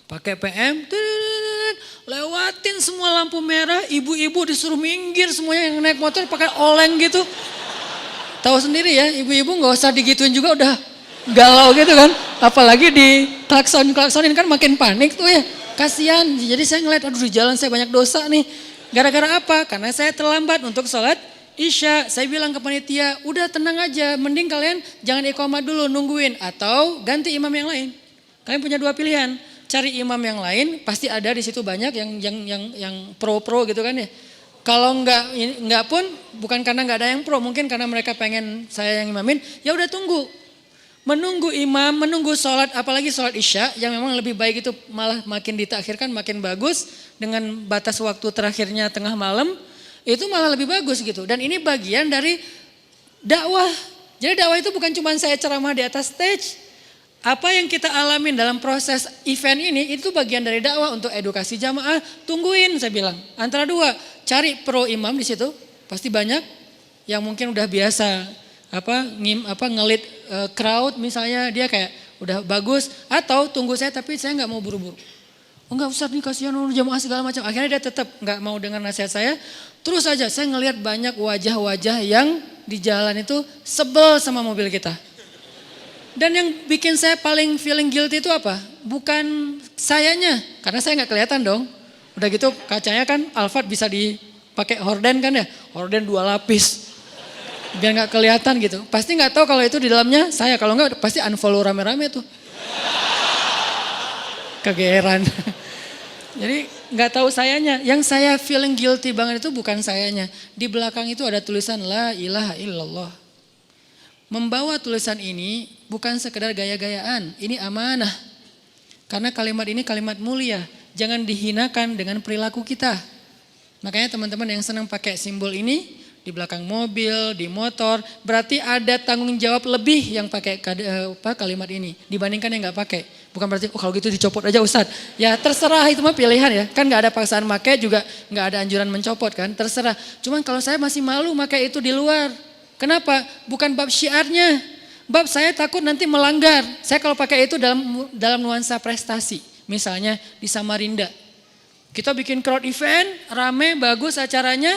A: Pakai PM, lewatin semua lampu merah, ibu-ibu disuruh minggir semuanya yang naik motor pakai oleng gitu. Tahu sendiri ya, ibu-ibu nggak usah digituin juga udah galau gitu kan. Apalagi di klaksonin kan makin panik tuh ya. Kasihan, jadi saya ngeliat aduh di jalan saya banyak dosa nih. Gara-gara apa? Karena saya terlambat untuk sholat Isya. Saya bilang ke panitia, udah tenang aja, mending kalian jangan iqamah dulu nungguin. Atau ganti imam yang lain. Kalian punya dua pilihan, cari imam yang lain, pasti ada di situ banyak yang pro-pro gitu kan ya. Kalau enggak pun bukan karena enggak ada yang pro, mungkin karena mereka pengen saya yang imamin, ya udah tunggu. Menunggu imam, menunggu sholat, apalagi sholat Isya yang memang lebih baik itu malah makin ditakhirkan makin bagus dengan batas waktu terakhirnya tengah malam, itu malah lebih bagus gitu. Dan ini bagian dari dakwah. Jadi dakwah itu bukan cuma saya ceramah di atas stage. Apa yang kita alamin dalam proses event ini itu bagian dari dakwah untuk edukasi jamaah. Tungguin saya bilang. Antara dua, cari pro imam di situ, pasti banyak yang mungkin udah biasa ngelit crowd misalnya, dia kayak udah bagus, atau tunggu saya tapi saya nggak mau buru-buru. Oh enggak usah nih, kasihan jamaah segala macam. Akhirnya dia tetap nggak mau dengar nasihat saya. Terus aja saya ngelihat banyak wajah-wajah yang di jalan itu sebel sama mobil kita. Dan yang bikin saya paling feeling guilty itu apa? Bukan sayanya, karena saya nggak kelihatan dong. Udah gitu kacanya kan Alphard bisa dipakai horden kan ya, horden 2 lapis. Biar nggak kelihatan gitu. Pasti nggak tahu kalau itu di dalamnya saya. Kalau nggak pasti unfollow rame-rame tuh. Kegeeran. Jadi nggak tahu sayanya. Yang saya feeling guilty banget itu bukan sayanya. Di belakang itu ada tulisan La ilaha illallah. Membawa tulisan ini bukan sekedar gaya-gayaan. Ini amanah. Karena kalimat ini kalimat mulia. Jangan dihinakan dengan perilaku kita. Makanya teman-teman yang senang pakai simbol ini di belakang mobil, di motor, berarti ada tanggung jawab lebih yang pakai kalimat ini dibandingkan yang nggak pakai. Bukan berarti kalau gitu dicopot aja Ustadz. Ya terserah, itu mah pilihan ya. Kan nggak ada paksaan pakai, juga nggak ada anjuran mencopot kan, terserah. Cuman kalau saya masih malu pakai itu di luar. Kenapa? Bukan bab syiarnya. Bab saya takut nanti melanggar. Saya kalau pakai itu dalam nuansa prestasi. Misalnya di Samarinda. Kita bikin crowd event, rame, bagus acaranya.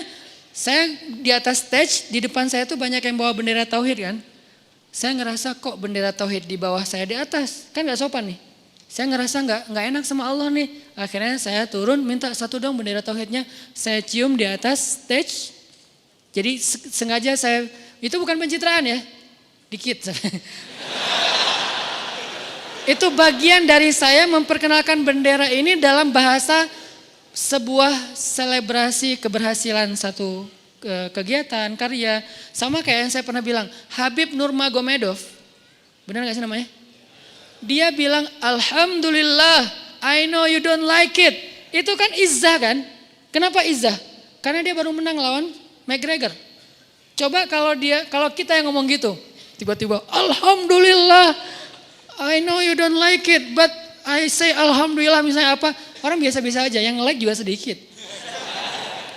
A: Saya di atas stage, di depan saya tuh banyak yang bawa bendera tauhid kan. Saya ngerasa kok bendera tauhid di bawah saya di atas, kan gak sopan nih. Saya ngerasa nggak enak sama Allah nih. Akhirnya saya turun minta satu dong bendera tauhidnya. Saya cium di atas stage. Jadi sengaja saya, itu bukan pencitraan ya, dikit. Itu bagian dari saya memperkenalkan bendera ini dalam bahasa sebuah selebrasi keberhasilan satu kegiatan, karya. Sama kayak yang saya pernah bilang, Habib Nurmagomedov, benar gak sih namanya? Dia bilang, Alhamdulillah, I know you don't like it. Itu kan izzah kan? Kenapa izzah? Karena dia baru menang lawan McGregor. Coba kalau kita yang ngomong gitu, tiba-tiba, Alhamdulillah, I know you don't like it, but I say Alhamdulillah misalnya apa, orang biasa-biasa aja, yang like juga sedikit.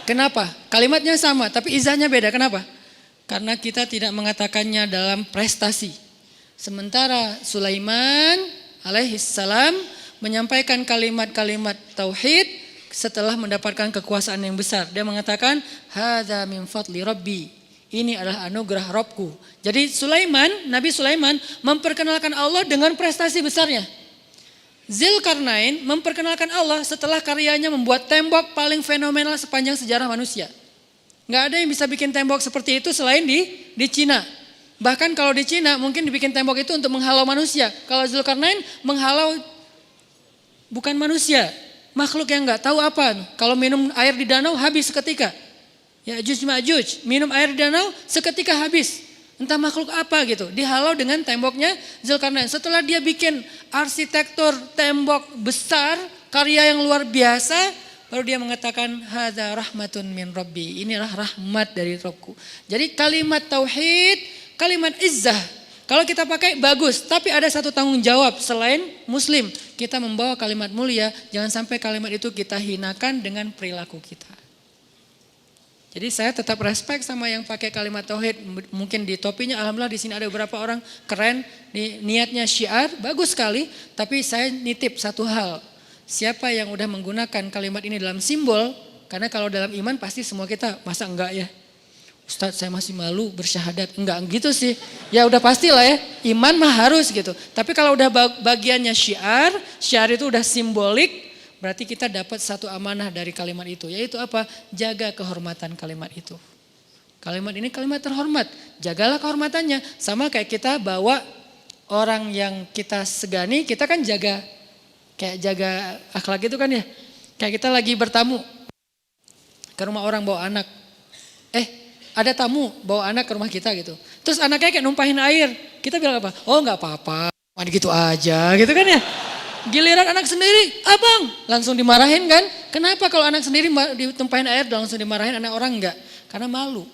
A: Kenapa? Kalimatnya sama, tapi izahnya beda. Kenapa? Karena kita tidak mengatakannya dalam prestasi. Sementara Sulaiman alaihissalam menyampaikan kalimat-kalimat tauhid setelah mendapatkan kekuasaan yang besar. Dia mengatakan, hadza min fadli rabbi. Ini adalah anugerah Rabbku. Jadi Nabi Sulaiman memperkenalkan Allah dengan prestasi besarnya. Zulkarnain memperkenalkan Allah setelah karyanya membuat tembok paling fenomenal sepanjang sejarah manusia. Nggak ada yang bisa bikin tembok seperti itu selain di Cina. Bahkan kalau di Cina mungkin dibikin tembok itu untuk menghalau manusia. Kalau Zulkarnain menghalau bukan manusia, makhluk yang nggak tahu apa. Kalau minum air di danau habis seketika. Ya'juj Ma'juj, minum air di danau seketika habis. Entah makhluk apa gitu, dihalau dengan temboknya Zulkarnain. Setelah dia bikin arsitektur tembok besar, karya yang luar biasa, baru dia mengatakan hadza rahmatun min rabbi. Inilah rahmat dari Rabbku. Jadi kalimat tauhid, kalimat izzah, kalau kita pakai bagus, tapi ada satu tanggung jawab selain muslim. Kita membawa kalimat mulia, jangan sampai kalimat itu kita hinakan dengan perilaku kita. Jadi saya tetap respect sama yang pakai kalimat tauhid. Mungkin di topinya alhamdulillah di sini ada beberapa orang keren, niatnya syiar, bagus sekali. Tapi saya nitip satu hal, siapa yang udah menggunakan kalimat ini dalam simbol, karena kalau dalam iman pasti semua kita, masa enggak ya? Ustadz saya masih malu bersyahadat, enggak gitu sih. Ya udah pastilah ya, iman mah harus gitu. Tapi kalau udah bagiannya syiar, syiar itu udah simbolik, berarti kita dapat satu amanah dari kalimat itu. Yaitu apa? Jaga kehormatan kalimat itu. Kalimat ini kalimat terhormat. Jagalah kehormatannya. Sama kayak kita bawa orang yang kita segani, kita kan jaga. Kayak jaga akhlak itu kan ya. Kayak kita lagi bertamu ke rumah orang bawa anak. Ada tamu bawa anak ke rumah kita gitu. Terus anaknya kayak numpahin air. Kita bilang apa? Oh gak apa-apa. Mandi gitu aja gitu kan ya. Giliran anak sendiri, abang langsung dimarahin kan? Kenapa kalau anak sendiri ditumpahin air langsung dimarahin, anak orang enggak? Karena malu.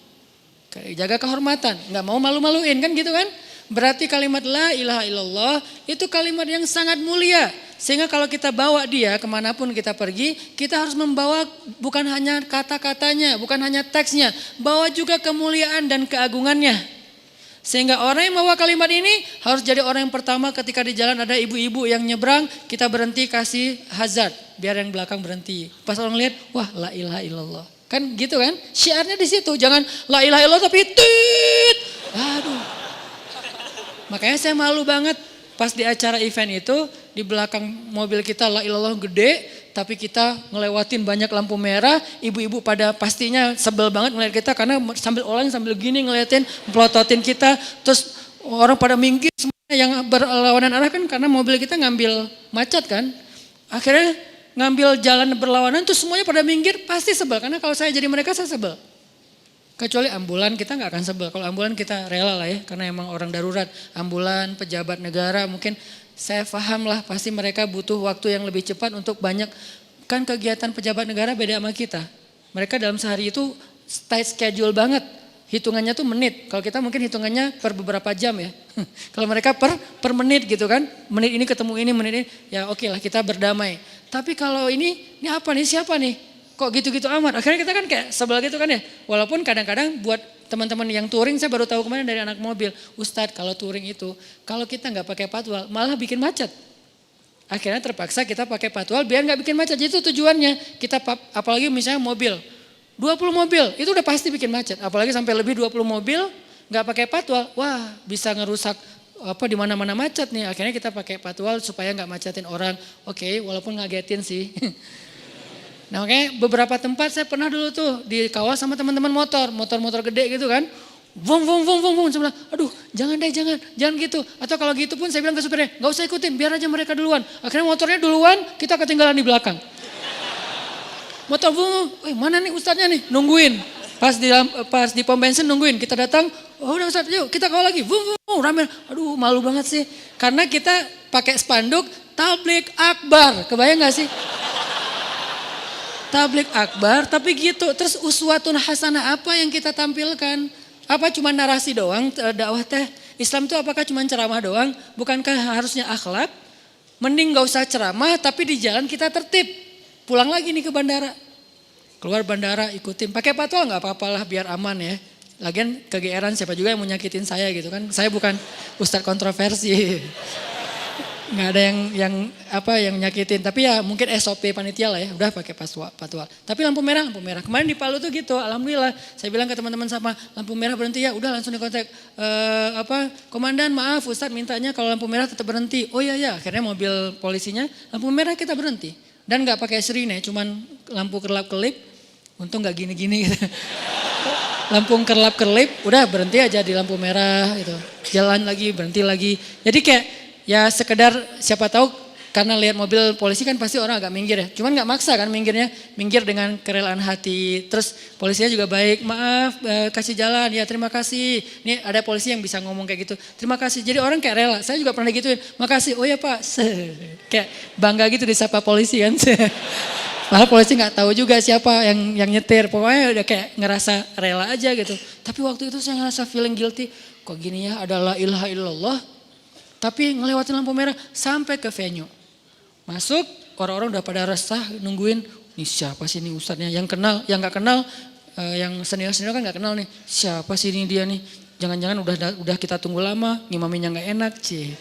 A: Jaga kehormatan, enggak mau malu-maluin kan gitu kan? Berarti kalimat la ilaha illallah itu kalimat yang sangat mulia. Sehingga kalau kita bawa dia kemanapun kita pergi, kita harus membawa bukan hanya kata-katanya, bukan hanya teksnya, bawa juga kemuliaan dan keagungannya. Sehingga orang yang membawa kalimat ini harus jadi orang yang pertama ketika di jalan ada ibu-ibu yang nyebrang, kita berhenti kasih hazard biar yang belakang berhenti. Pas orang lihat, wah la ilaha illallah. Kan gitu kan? Syiarnya di situ, jangan la ilaha illallah tapi tit. Aduh. Makanya saya malu banget pas di acara event itu di belakang mobil kita la ilallah gede, tapi kita ngelewatin banyak lampu merah, ibu-ibu pada pastinya sebel banget ngeliat kita karena sambil oleng sambil gini ngeliatin, pelototin kita, terus orang pada minggir semuanya yang berlawanan arah kan karena mobil kita ngambil macet kan, akhirnya ngambil jalan berlawanan terus semuanya pada minggir, pasti sebel karena kalau saya jadi mereka saya sebel. Kecuali ambulan kita nggak akan sebel, kalau ambulan kita rela lah ya karena emang orang darurat, ambulan, pejabat negara mungkin saya paham lah pasti mereka butuh waktu yang lebih cepat untuk banyak, kan kegiatan pejabat negara beda sama kita. Mereka dalam sehari itu tight schedule banget, hitungannya tuh menit, kalau kita mungkin hitungannya per beberapa jam ya. Kalau mereka per menit gitu kan, menit ini ketemu ini, menit ini, ya oke lah kita berdamai. Tapi kalau ini apa nih, siapa nih? Kok gitu-gitu amat? Akhirnya kita kan kayak sebel gitu kan ya. Walaupun kadang-kadang buat teman-teman yang touring saya baru tahu kemarin dari anak mobil. Ustadz kalau touring itu kalau kita nggak pakai patwal malah bikin macet. Akhirnya terpaksa kita pakai patwal biar nggak bikin macet. Jadi itu tujuannya. Kita apalagi misalnya mobil. 20 mobil itu udah pasti bikin macet. Apalagi sampai lebih 20 mobil nggak pakai patwal. Wah bisa ngerusak apa di mana-mana macet nih. Akhirnya kita pakai patwal supaya nggak macetin orang. Oke, walaupun ngagetin sih. Nah makanya beberapa tempat saya pernah dulu tuh dikawal sama teman-teman motor gede gitu kan. Vum. Saya bilang, aduh jangan gitu. Atau kalau gitu pun saya bilang ke supirnya, gak usah ikutin, biar aja mereka duluan. Akhirnya motornya duluan, kita ketinggalan di belakang. Motor vum, mana nih ustadznya nih, nungguin. Pas di pom bensin nungguin, kita datang, oh udah ustadz yuk kita kawal lagi. Vum, rame, aduh malu banget sih. Karena kita pakai spanduk, tablik akbar, kebayang gak sih? Tablik akbar, tapi gitu. Terus uswatun hasanah apa yang kita tampilkan? Apa cuma narasi doang dakwah teh? Islam itu apakah cuma ceramah doang? Bukankah harusnya akhlak? Mending gak usah ceramah tapi di jalan kita tertib. Pulang lagi nih ke bandara. Keluar bandara ikutin. Pakai patwal gak apa-apalah biar aman ya. Lagian kegeeran siapa juga yang mau nyakitin saya gitu kan. Saya bukan ustadz kontroversi. Nggak ada yang nyakitin, tapi ya mungkin SOP panitia lah ya, udah pakai patwal. Tapi lampu merah. Kemarin di Palu tuh gitu, alhamdulillah. Saya bilang ke teman-teman sama lampu merah berhenti ya, udah langsung dikontak. Komandan maaf, Ustadz mintanya kalau lampu merah tetap berhenti. Oh iya, akhirnya mobil polisinya lampu merah kita berhenti. Dan nggak pakai sirine, cuman lampu kerlap-kelip. Untung nggak gini-gini gitu. Lampu kerlap-kelip, udah berhenti aja di lampu merah gitu. Jalan lagi, berhenti lagi. Jadi kayak ya sekedar siapa tahu karena lihat mobil polisi kan pasti orang agak minggir ya. Cuman gak maksa kan minggirnya, minggir dengan kerelaan hati. Terus polisinya juga baik, maaf kasih jalan, ya terima kasih. Ini ada polisi yang bisa ngomong kayak gitu, terima kasih. Jadi orang kayak rela, saya juga pernah gituin, makasih, oh ya pak. Kayak bangga gitu disapa polisi kan. Malah polisi gak tahu juga siapa yang nyetir, pokoknya udah kayak ngerasa rela aja gitu. Tapi waktu itu saya ngerasa feeling guilty, kok gini ya ada la ilaha illallah. Tapi ngelewatin lampu merah sampai ke venue. Masuk, orang-orang udah pada resah nungguin, ini siapa sih ini ustadznya, yang kenal, yang gak kenal, yang senior-senior kan nggak kenal nih. Siapa sih ini dia nih? Jangan-jangan udah kita tunggu lama, ngimaminnya nggak enak, cie.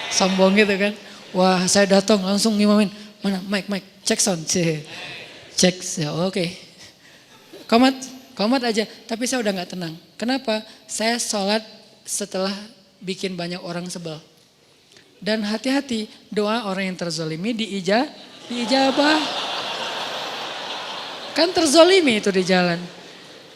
A: Sombong gitu kan. Wah, saya datang langsung ngimamin. Mana mic, cek sound, cie. Cek, ya, oke. Komat aja, tapi saya udah nggak tenang. Kenapa? Saya sholat setelah bikin banyak orang sebel. Dan hati-hati, doa orang yang terzolimi diijabah. Kan terzolimi itu di jalan.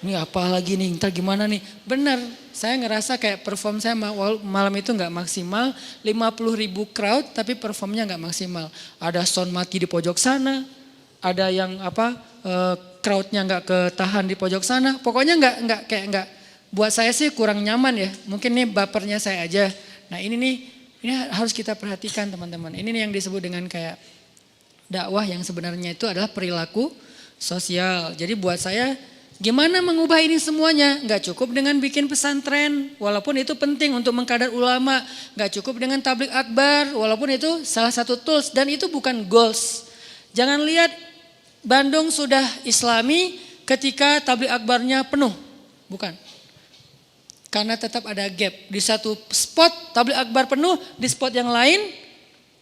A: Ini apa lagi nih, ntar gimana nih. Benar, saya ngerasa kayak perform saya malam itu gak maksimal. 50.000 crowd tapi performnya gak maksimal. Ada sound mati di pojok sana. Ada yang crowdnya gak ketahan di pojok sana. Pokoknya gak. Buat saya sih kurang nyaman ya. Mungkin nih bapernya saya aja. Nah ini harus kita perhatikan teman-teman. Ini nih yang disebut dengan kayak dakwah yang sebenarnya itu adalah perilaku sosial. Jadi buat saya gimana mengubah ini semuanya? Gak cukup dengan bikin pesantren, walaupun itu penting untuk mengkadar ulama. Gak cukup dengan tablik akbar, walaupun itu salah satu tools dan itu bukan goals. Jangan lihat Bandung sudah islami ketika tablik akbarnya penuh. Bukan. Karena tetap ada gap. Di satu spot tablik akbar penuh, di spot yang lain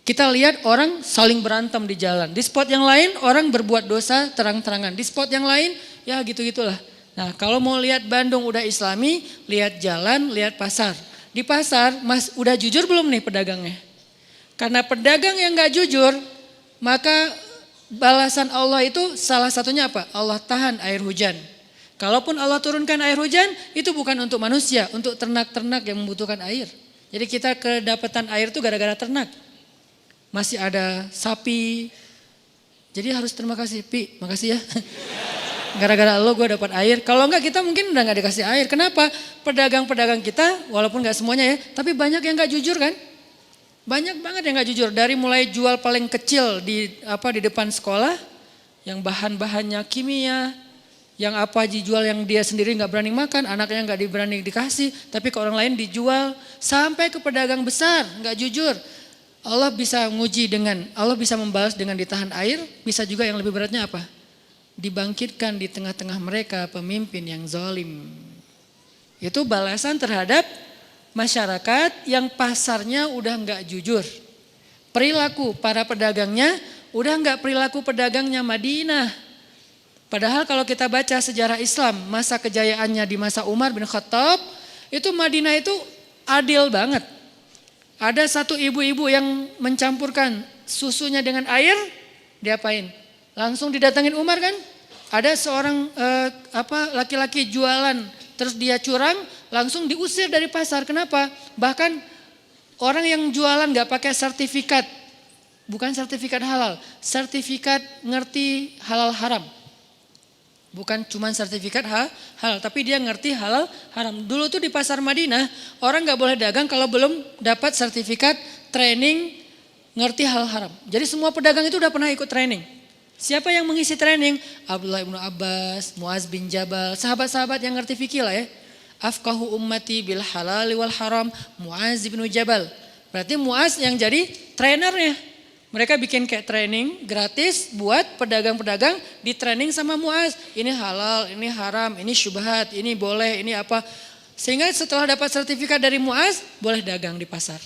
A: kita lihat orang saling berantem di jalan. Di spot yang lain orang berbuat dosa terang-terangan. Di spot yang lain ya gitu-gitulah. Nah kalau mau lihat Bandung udah islami, lihat jalan, lihat pasar. Di pasar udah jujur belum nih pedagangnya? Karena pedagang yang gak jujur, maka balasan Allah itu salah satunya apa? Allah tahan air hujan. Kalaupun Allah turunkan air hujan, itu bukan untuk manusia, untuk ternak-ternak yang membutuhkan air. Jadi kita kedapatan air itu gara-gara ternak. Masih ada sapi. Jadi harus terima kasih, Pi, makasih ya. Gara-gara lo gue dapat air. Kalau enggak kita mungkin udah gak dikasih air. Kenapa? Pedagang-pedagang kita, walaupun gak semuanya ya, tapi banyak yang gak jujur kan. Banyak banget yang gak jujur. Dari mulai jual paling kecil di depan sekolah, yang bahan-bahannya kimia, yang apa dijual yang dia sendiri gak berani makan, anaknya gak berani dikasih, tapi ke orang lain dijual, sampai ke pedagang besar gak jujur. Allah bisa Allah bisa membalas dengan ditahan air, bisa juga yang lebih beratnya apa? Dibangkitkan di tengah-tengah mereka pemimpin yang zalim. Itu balasan terhadap masyarakat yang pasarnya udah gak jujur. Perilaku para pedagangnya udah gak perilaku pedagangnya Madinah. Padahal kalau kita baca sejarah Islam, masa kejayaannya di masa Umar bin Khattab, itu Madinah itu adil banget. Ada satu ibu-ibu yang mencampurkan susunya dengan air, diapain? Langsung didatangin Umar kan? Ada seorang laki-laki jualan, terus dia curang, langsung diusir dari pasar. Kenapa? Bahkan orang yang jualan gak pakai sertifikat, bukan sertifikat halal, sertifikat ngerti halal haram. Bukan cuma sertifikat halal, tapi dia ngerti halal haram. Dulu tuh di pasar Madinah, orang gak boleh dagang kalau belum dapat sertifikat training ngerti halal haram. Jadi semua pedagang itu udah pernah ikut training. Siapa yang mengisi training? Abdullah ibnu Abbas, Muaz bin Jabal, sahabat-sahabat yang ngerti fikih lah ya. Afqahu ummati bil halal wal haram, Muaz bin Jabal. Berarti Muaz yang jadi trainernya. Mereka bikin kayak training gratis buat pedagang-pedagang, di training sama Muaz. Ini halal, ini haram, ini syubhat, ini boleh, ini apa. Sehingga setelah dapat sertifikat dari Muaz, boleh dagang di pasar.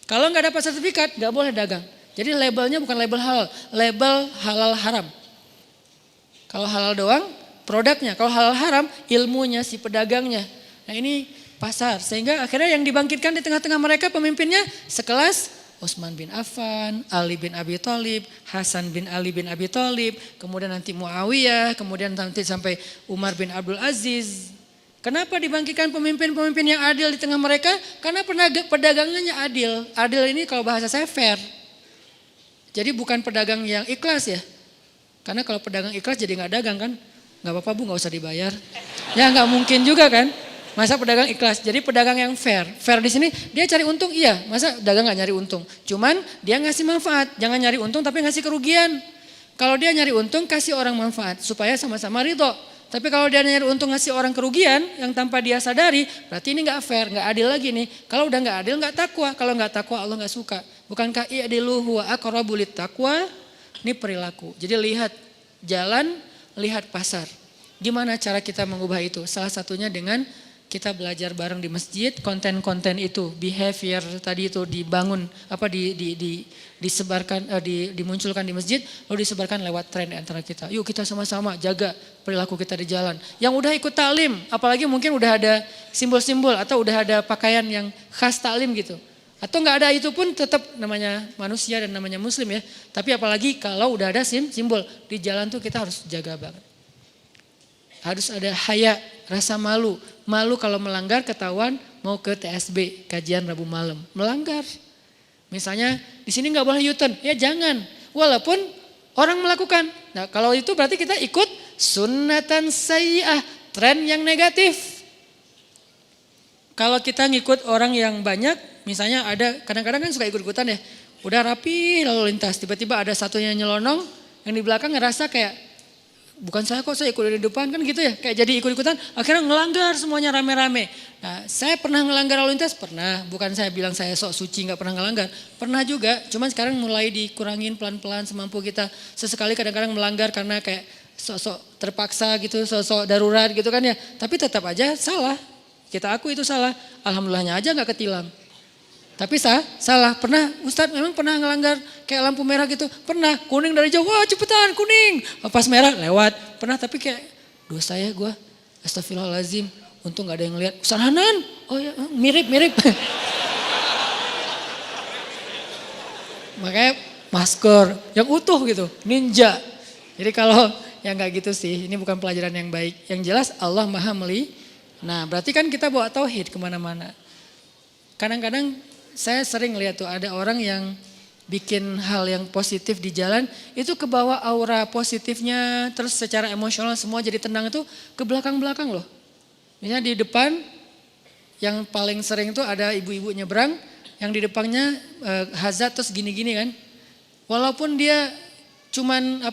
A: Kalau nggak dapat sertifikat, nggak boleh dagang. Jadi labelnya bukan label halal, label halal haram. Kalau halal doang, produknya. Kalau halal haram, ilmunya si pedagangnya. Nah ini pasar. Sehingga akhirnya yang dibangkitkan di tengah-tengah mereka pemimpinnya sekelas Utsman bin Affan, Ali bin Abi Thalib, Hasan bin Ali bin Abi Thalib, kemudian nanti Muawiyah, kemudian nanti sampai Umar bin Abdul Aziz. Kenapa dibangkitkan pemimpin-pemimpin yang adil di tengah mereka? Karena pedagangannya adil. Adil ini kalau bahasa saya fair. Jadi bukan pedagang yang ikhlas ya. Karena kalau pedagang ikhlas jadi gak dagang kan. Gak apa-apa bu, gak usah dibayar. Ya gak mungkin juga kan. Masa pedagang ikhlas? Jadi pedagang yang fair. Fair di sini dia cari untung, iya. Masa dagang gak nyari untung? Cuman dia ngasih manfaat. Jangan nyari untung tapi ngasih kerugian. Kalau dia nyari untung kasih orang manfaat supaya sama-sama ridho. Tapi kalau dia nyari untung ngasih orang kerugian yang tanpa dia sadari, berarti ini gak fair, gak adil lagi nih. Kalau udah gak adil gak takwa. Kalau gak takwa Allah gak suka. Bukankah i'dilu huwa aqrabu lit taqwa? Ini perilaku. Jadi lihat jalan, lihat pasar. Gimana cara kita mengubah itu? Salah satunya dengan kita belajar bareng di masjid, konten-konten itu, behavior tadi itu dibangun, disebarkan, dimunculkan di masjid, lalu disebarkan lewat tren antara kita. Yuk kita sama-sama jaga perilaku kita di jalan. Yang udah ikut taklim, apalagi mungkin udah ada simbol-simbol atau udah ada pakaian yang khas taklim gitu. Atau nggak ada itu pun tetap namanya manusia dan namanya muslim ya. Tapi apalagi kalau udah ada simbol di jalan tuh kita harus jaga banget. Harus ada haya, rasa malu. Malu kalau melanggar ketahuan mau ke TSB, kajian Rabu malam. Melanggar. Misalnya di sini nggak boleh U-turn, ya jangan. Walaupun orang melakukan. Nah kalau itu berarti kita ikut sunnatan sayyi'ah, tren yang negatif. Kalau kita ngikut orang yang banyak, misalnya ada kadang-kadang kan suka ikut-ikutan ya. Udah rapi lalu lintas, tiba-tiba ada satunya nyelonong, yang di belakang ngerasa kayak bukan saya kok, saya ikut di depan kan gitu ya. Kayak jadi ikut-ikutan, akhirnya ngelanggar semuanya rame-rame. Nah saya pernah ngelanggar lalu lintas, pernah. Bukan saya bilang saya sok suci gak pernah ngelanggar. Pernah juga, cuman sekarang mulai dikurangin pelan-pelan semampu kita. Sesekali kadang-kadang melanggar karena kayak sok-sok terpaksa gitu, sok-sok darurat gitu kan ya. Tapi tetap aja salah, kita akui itu salah. Alhamdulillahnya aja gak ketilang. Tapi salah, pernah Ustadz memang pernah ngelanggar kayak lampu merah gitu. Pernah, kuning dari jauh, wah cepetan kuning. Pas merah lewat, pernah tapi kayak dosa ya gue. Astagfirullahaladzim, untung gak ada yang lihat. Ustadz Hanan, oh ya mirip. Makanya masker yang utuh gitu, ninja. Jadi kalau yang gak gitu sih, ini bukan pelajaran yang baik. Yang jelas Allah maha Nah berarti kan kita bawa tauhid kemana-mana. Kadang-kadang saya sering lihat tuh ada orang yang bikin hal yang positif di jalan, itu kebawa aura positifnya, terus secara emosional semua jadi tenang itu ke belakang-belakang loh. Misalnya di depan yang paling sering tuh ada ibu-ibu nyebrang, yang di depannya hazard terus gini-gini kan. Walaupun dia cuman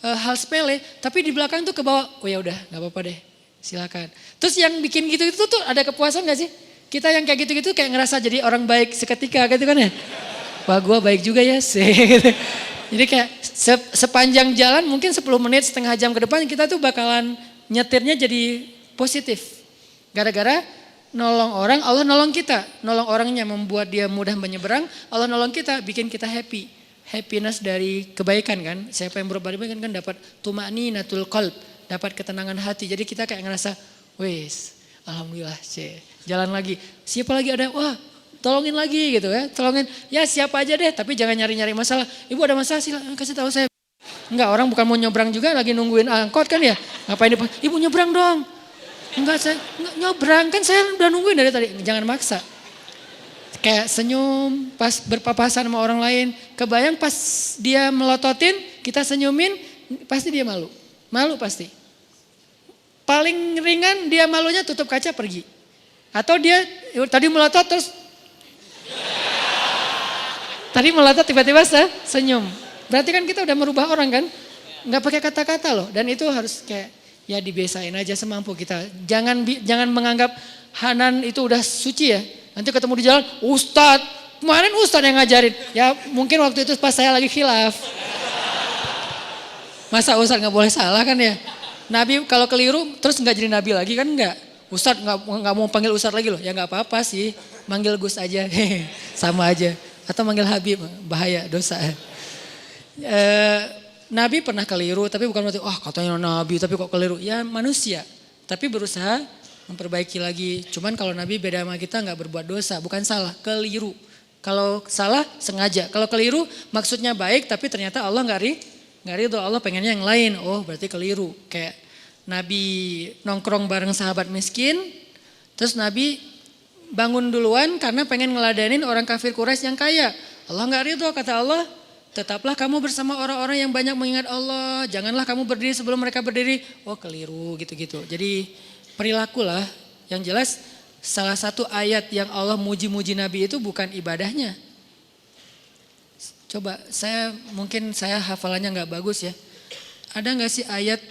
A: hal sepele, tapi di belakang tuh kebawa, oh ya udah nggak apa-apa deh, silakan. Terus yang bikin gitu itu tuh ada kepuasan gak sih? Kita yang kayak gitu-gitu kayak ngerasa jadi orang baik seketika gitu kan ya. Wah gue baik juga ya sih. Jadi kayak sepanjang jalan mungkin 10 menit setengah jam ke depan kita tuh bakalan nyetirnya jadi positif. Gara-gara nolong orang, Allah nolong kita. Nolong orangnya membuat dia mudah menyeberang, Allah nolong kita, bikin kita happy. Happiness dari kebaikan kan. Siapa yang berbuat baik kan dapat tuma'ninatul qalb, dapat ketenangan hati. Jadi kita kayak ngerasa, wes alhamdulillah jalan lagi. Siapa lagi ada, wah tolongin lagi gitu ya. Tolongin, ya siapa aja deh tapi jangan nyari-nyari masalah. Ibu ada masalah sih kasih tahu saya. Enggak, orang bukan mau nyebrang juga lagi nungguin angkot kan ya. Ngapain ibu nyebrang dong. Enggak saya enggak nyebrang kan saya udah nungguin dari tadi. Jangan maksa. Kayak senyum pas berpapasan sama orang lain. Kebayang pas dia melototin kita senyumin pasti dia malu. Malu pasti. Paling ringan dia malunya tutup kaca pergi. Atau dia tadi melotot terus tadi melotot tiba-tiba senyum. Berarti kan kita udah merubah orang kan? Nggak pakai kata-kata loh. Dan itu harus kayak ya dibiasain aja semampu kita. Jangan menganggap Hanan itu udah suci ya. Nanti ketemu di jalan, Ustadz, kemarin Ustadz yang ngajarin. Ya mungkin waktu itu pas saya lagi khilaf. Masa Ustadz nggak boleh salah kan ya? Nabi kalau keliru terus nggak jadi Nabi lagi kan enggak. Ustadz nggak mau panggil Ustadz lagi loh. Ya nggak apa-apa sih, manggil Gus aja, sama aja. Atau manggil Habib, bahaya dosa. Nabi pernah keliru, tapi bukan berarti, katanya Nabi tapi kok keliru. Ya manusia, tapi berusaha memperbaiki lagi. Cuman kalau Nabi beda sama kita nggak berbuat dosa, bukan salah, keliru. Kalau salah sengaja, kalau keliru maksudnya baik tapi ternyata Allah nggak ridho, Allah pengennya yang lain. Oh berarti keliru. Kayak Nabi nongkrong bareng sahabat miskin, terus Nabi bangun duluan karena pengen ngeladenin orang kafir Quraisy yang kaya. Allah nggak ridho, kata Allah, tetaplah kamu bersama orang-orang yang banyak mengingat Allah. Janganlah kamu berdiri sebelum mereka berdiri. Oh keliru gitu-gitu. Jadi perilakulah yang jelas. Salah satu ayat yang Allah muji-muji Nabi itu bukan ibadahnya. Coba mungkin saya hafalannya nggak bagus ya. Ada nggak sih ayat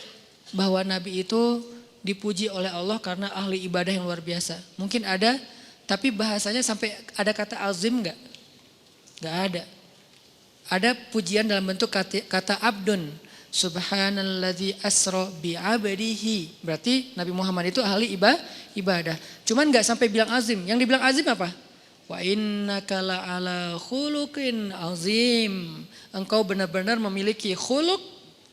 A: bahwa Nabi itu dipuji oleh Allah karena ahli ibadah yang luar biasa? Mungkin ada, tapi bahasanya sampai ada kata azim nggak? Nggak ada. Ada pujian dalam bentuk kata abdun. Subhanalladzi asra bi'abdihi. Berarti Nabi Muhammad itu ahli ibadah. Cuman gak sampai bilang azim. Yang dibilang azim apa? Wa innaka la'ala khuluqin azim. Engkau benar-benar memiliki khuluq.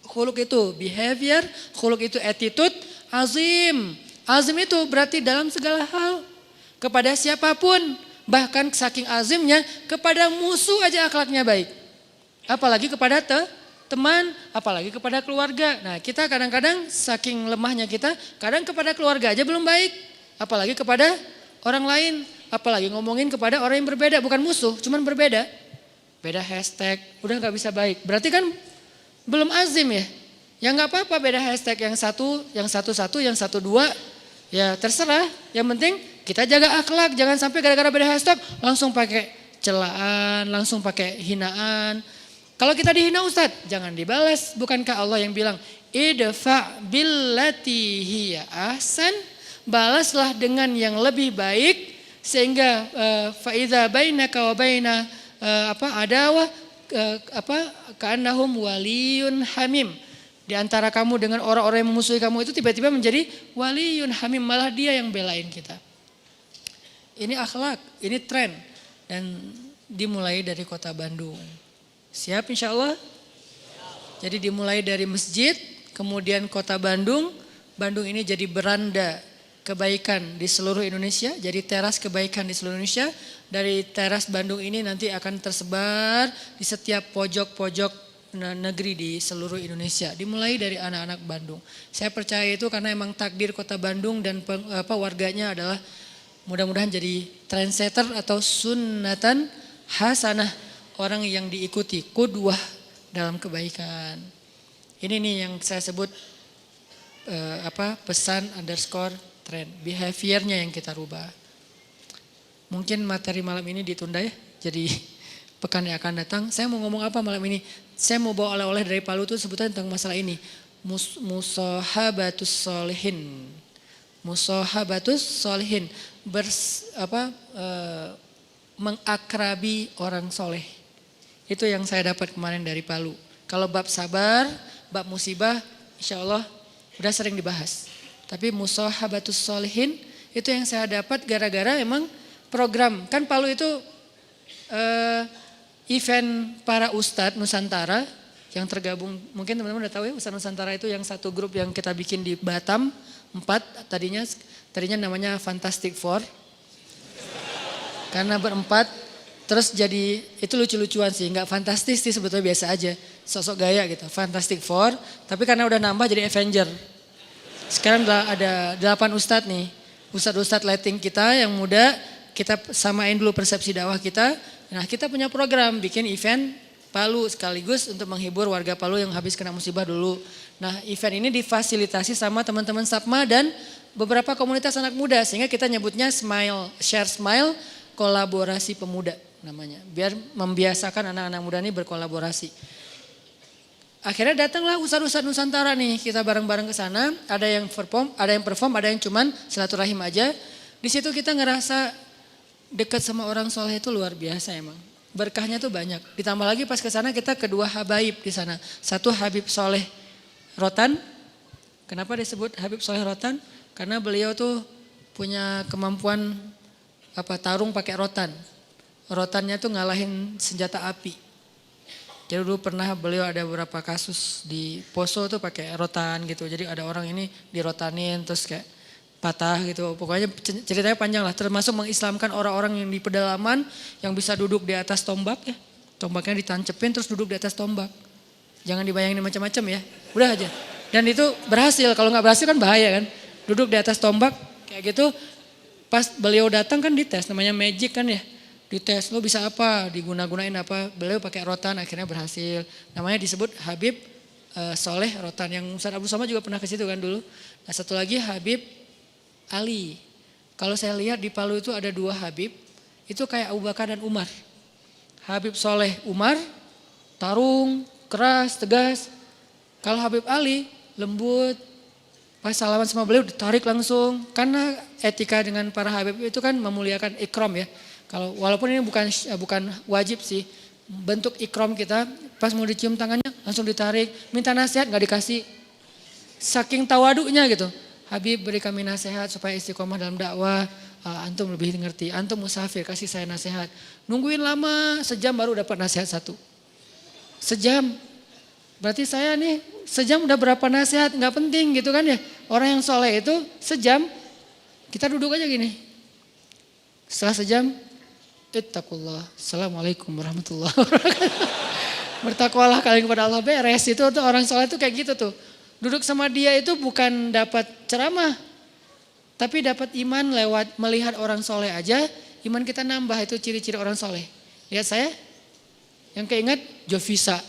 A: Khuluq itu behavior, khuluq itu attitude, azim. Azim itu berarti dalam segala hal. Kepada siapapun. Bahkan saking azimnya kepada musuh aja akhlaknya baik. Apalagi kepada teman, apalagi kepada keluarga. Nah kita kadang-kadang saking lemahnya kita, kadang kepada keluarga aja belum baik. Apalagi kepada orang lain, apalagi ngomongin kepada orang yang berbeda. Bukan musuh, cuman berbeda. Beda hashtag, udah gak bisa baik. Berarti kan belum azim ya. Ya gak apa-apa beda hashtag, yang satu, yang satu dua. Ya terserah, yang penting kita jaga akhlak. Jangan sampai gara-gara beda hashtag langsung pakai celaan, langsung pakai hinaan. Kalau kita dihina Ustadz, jangan dibalas. Bukankah Allah yang bilang, idfa billati hiya ahsan, balaslah dengan yang lebih baik, sehingga fa idza bainaka wa baina adawah ka'annahum waliyun hamim. Di antara kamu dengan orang-orang yang memusuhi kamu itu tiba-tiba menjadi waliyun hamim, malah dia yang belain kita. Ini akhlak, ini tren, dan dimulai dari kota Bandung. Siap insya Allah? Jadi dimulai dari masjid, kemudian kota Bandung. Bandung ini jadi beranda kebaikan di seluruh Indonesia. Jadi teras kebaikan di seluruh Indonesia. Dari teras Bandung ini nanti akan tersebar di setiap pojok-pojok negeri di seluruh Indonesia. Dimulai dari anak-anak Bandung. Saya percaya itu karena emang takdir kota Bandung dan warganya adalah mudah-mudahan jadi trendsetter atau sunnatan hasanah. Orang yang diikuti, qudwah dalam kebaikan. Ini nih yang saya sebut pesan underscore trend. Behaviornya yang kita rubah. Mungkin materi malam ini ditunda ya. Jadi pekan yang akan datang. Saya mau ngomong apa malam ini? Saya mau bawa oleh-oleh dari Palu itu sebutan tentang masalah ini. Musahabatus solihin. Musahabatus solihin. Mengakrabi orang soleh. Itu yang saya dapat kemarin dari Palu. Kalau bab sabar, bab musibah, insya Allah udah sering dibahas. Tapi musahabatus solihin itu yang saya dapat gara-gara emang program. Kan Palu itu event para ustadz Nusantara yang tergabung. Mungkin teman-teman udah tahu ya, Ustadz Nusantara itu yang satu grup yang kita bikin di Batam 4. Tadinya namanya Fantastic Four. Karena berempat. Terus jadi itu lucu-lucuan sih, nggak fantastis sih sebetulnya biasa aja, sosok gaya gitu, Fantastic Four. Tapi karena udah nambah jadi Avenger. Sekarang ada 8 ustadz nih, ustadz-ustadz lighting kita yang muda, kita samain dulu persepsi dakwah kita. Nah kita punya program bikin event Palu sekaligus untuk menghibur warga Palu yang habis kena musibah dulu. Nah event ini difasilitasi sama teman-teman Sapma dan beberapa komunitas anak muda sehingga kita nyebutnya Smile, Share Smile, kolaborasi pemuda namanya. Biar membiasakan anak-anak muda ini berkolaborasi. Akhirnya datanglah ustadz-ustadz Nusantara nih, kita bareng-bareng ke sana. Ada yang perform, ada yang cuman silaturahim aja. Di situ kita ngerasa dekat sama orang soleh itu luar biasa emang. Berkahnya tuh banyak. Ditambah lagi pas ke sana kita kedua habaib di sana. Satu Habib Soleh Rotan. Kenapa disebut Habib Soleh Rotan? Karena beliau tuh punya kemampuan tarung pakai rotan. Rotannya tuh ngalahin senjata api. Jadi dulu pernah beliau ada beberapa kasus di Poso tuh pakai rotan gitu. Jadi ada orang ini dirotanin terus kayak patah gitu. Pokoknya ceritanya panjang lah. Termasuk mengislamkan orang-orang yang di pedalaman yang bisa duduk di atas tombak ya. Tombaknya ditancepin terus duduk di atas tombak. Jangan dibayangin macam-macam ya. Udah aja. Dan itu berhasil. Kalau nggak berhasil kan bahaya kan. Duduk di atas tombak kayak gitu. Pas beliau datang kan dites, namanya magic kan ya. Dites, lo bisa apa, diguna-gunain apa. Beliau pakai rotan, akhirnya berhasil. Namanya disebut Habib Soleh Rotan. Yang Ustaz Abdul Somad juga pernah ke situ kan dulu. Nah satu lagi Habib Ali. Kalau saya lihat di Palu itu ada 2 Habib. Itu kayak Abu Bakar dan Umar. Habib Soleh Umar, tarung, keras, tegas. Kalau Habib Ali, lembut. Pas salaman sama beliau ditarik langsung. Karena etika dengan para Habib itu kan memuliakan ikram ya. Kalau walaupun ini bukan wajib sih, bentuk ikram kita, pas mau dicium tangannya langsung ditarik, minta nasihat nggak dikasih. Saking tawadunya gitu. Habib beri kami nasihat supaya istiqomah dalam dakwah, antum lebih ngerti, antum musafir kasih saya nasihat. Nungguin lama, sejam baru dapat nasihat satu. Sejam, berarti saya nih sejam udah berapa nasihat, nggak penting gitu kan ya. Orang yang soleh itu sejam, kita duduk aja gini. Setelah sejam, ittaqullah, assalamualaikum warahmatullahi wabarakatuh. Bertakwalah kalian kepada Allah, beres. Itu tuh orang soleh itu kayak gitu tuh. Duduk sama dia itu bukan dapat ceramah, tapi dapat iman lewat melihat orang soleh aja. Iman kita nambah, itu ciri-ciri orang soleh. Lihat saya, yang keinget Jovisa.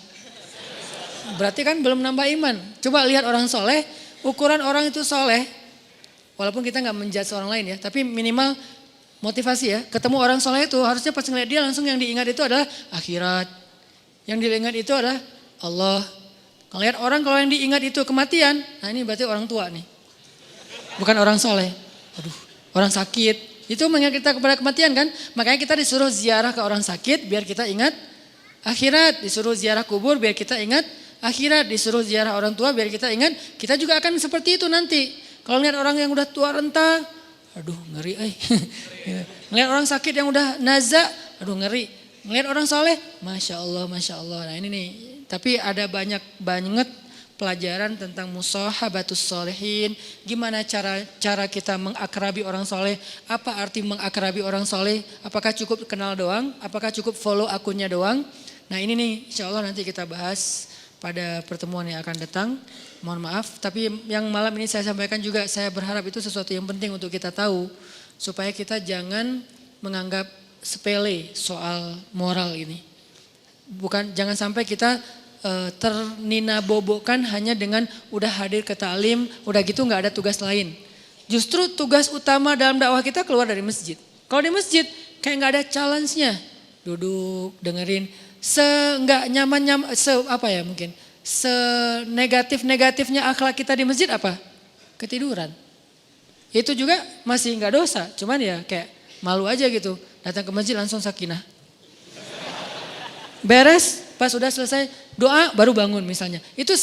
A: Berarti kan belum nambah iman. Coba lihat orang soleh, ukuran orang itu soleh. Walaupun kita nggak menjudge orang lain ya, tapi minimal motivasi ya. Ketemu orang soleh itu harusnya pas ngeliat dia langsung yang diingat itu adalah akhirat. Yang diingat itu adalah Allah. Kalau lihat orang kalau yang diingat itu kematian, nah ini berarti orang tua nih. Bukan orang soleh. Aduh, orang sakit. Itu mengingat kita kepada kematian kan. Makanya kita disuruh ziarah ke orang sakit biar kita ingat akhirat. Disuruh ziarah kubur biar kita ingat akhirat. Disuruh ziarah orang tua biar kita ingat. Kita juga akan seperti itu nanti. Kalau lihat orang yang udah tua renta, aduh ngeri. Ngelihat orang sakit yang udah naza, aduh ngeri. Ngelihat orang soleh, Masya Allah, Masya Allah. Nah ini nih. Tapi ada banyak banget pelajaran tentang musahabatus solehin. Gimana cara kita mengakrabi orang soleh. Apa arti mengakrabi orang soleh. Apakah cukup kenal doang. Apakah cukup follow akunnya doang. Nah ini nih insya Allah nanti kita bahas pada pertemuan yang akan datang. Mohon maaf. Tapi yang malam ini saya sampaikan juga. Saya berharap itu sesuatu yang penting untuk kita tahu. Supaya kita jangan menganggap sepele soal moral ini. Jangan sampai kita ternina bobokan hanya dengan udah hadir ke ta'lim, udah gitu nggak ada tugas lain. Justru tugas utama dalam dakwah kita keluar dari masjid. Kalau di masjid kayak nggak ada challenge-nya, duduk dengerin, nggak nyaman mungkin negatifnya akhlak kita di masjid apa? Ketiduran. Itu juga masih nggak dosa, cuman ya kayak malu aja gitu. Datang ke masjid langsung sakinah. Beres, pas udah selesai doa baru bangun misalnya. Itu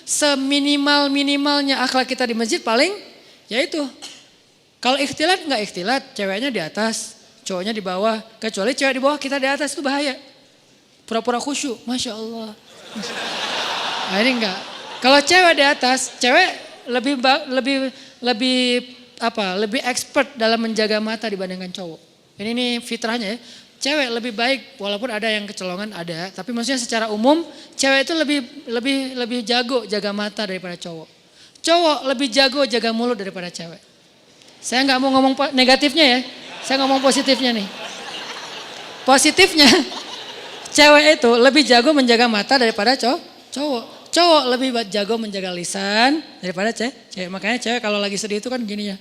A: seminimal-minimalnya akhlak kita di masjid paling ya itu. Kalau ikhtilat nggak ikhtilat, ceweknya di atas, cowoknya di bawah. Kecuali cewek di bawah kita di atas itu bahaya. Pura-pura khusyuk, Masya Allah. Nah ini enggak. Kalau cewek di atas, cewek lebih expert dalam menjaga mata dibandingkan cowok. Ini nih fitrahnya ya. Cewek lebih baik walaupun ada yang kecolongan ada, tapi maksudnya secara umum cewek itu lebih jago jaga mata daripada cowok. Cowok lebih jago jaga mulut daripada cewek. Saya nggak mau ngomong negatifnya ya, saya ngomong positifnya nih. Positifnya cewek itu lebih jago menjaga mata daripada cowok. Cowok lebih jago menjaga lisan daripada cewek. Makanya cewek kalau lagi sedih itu kan gini ya.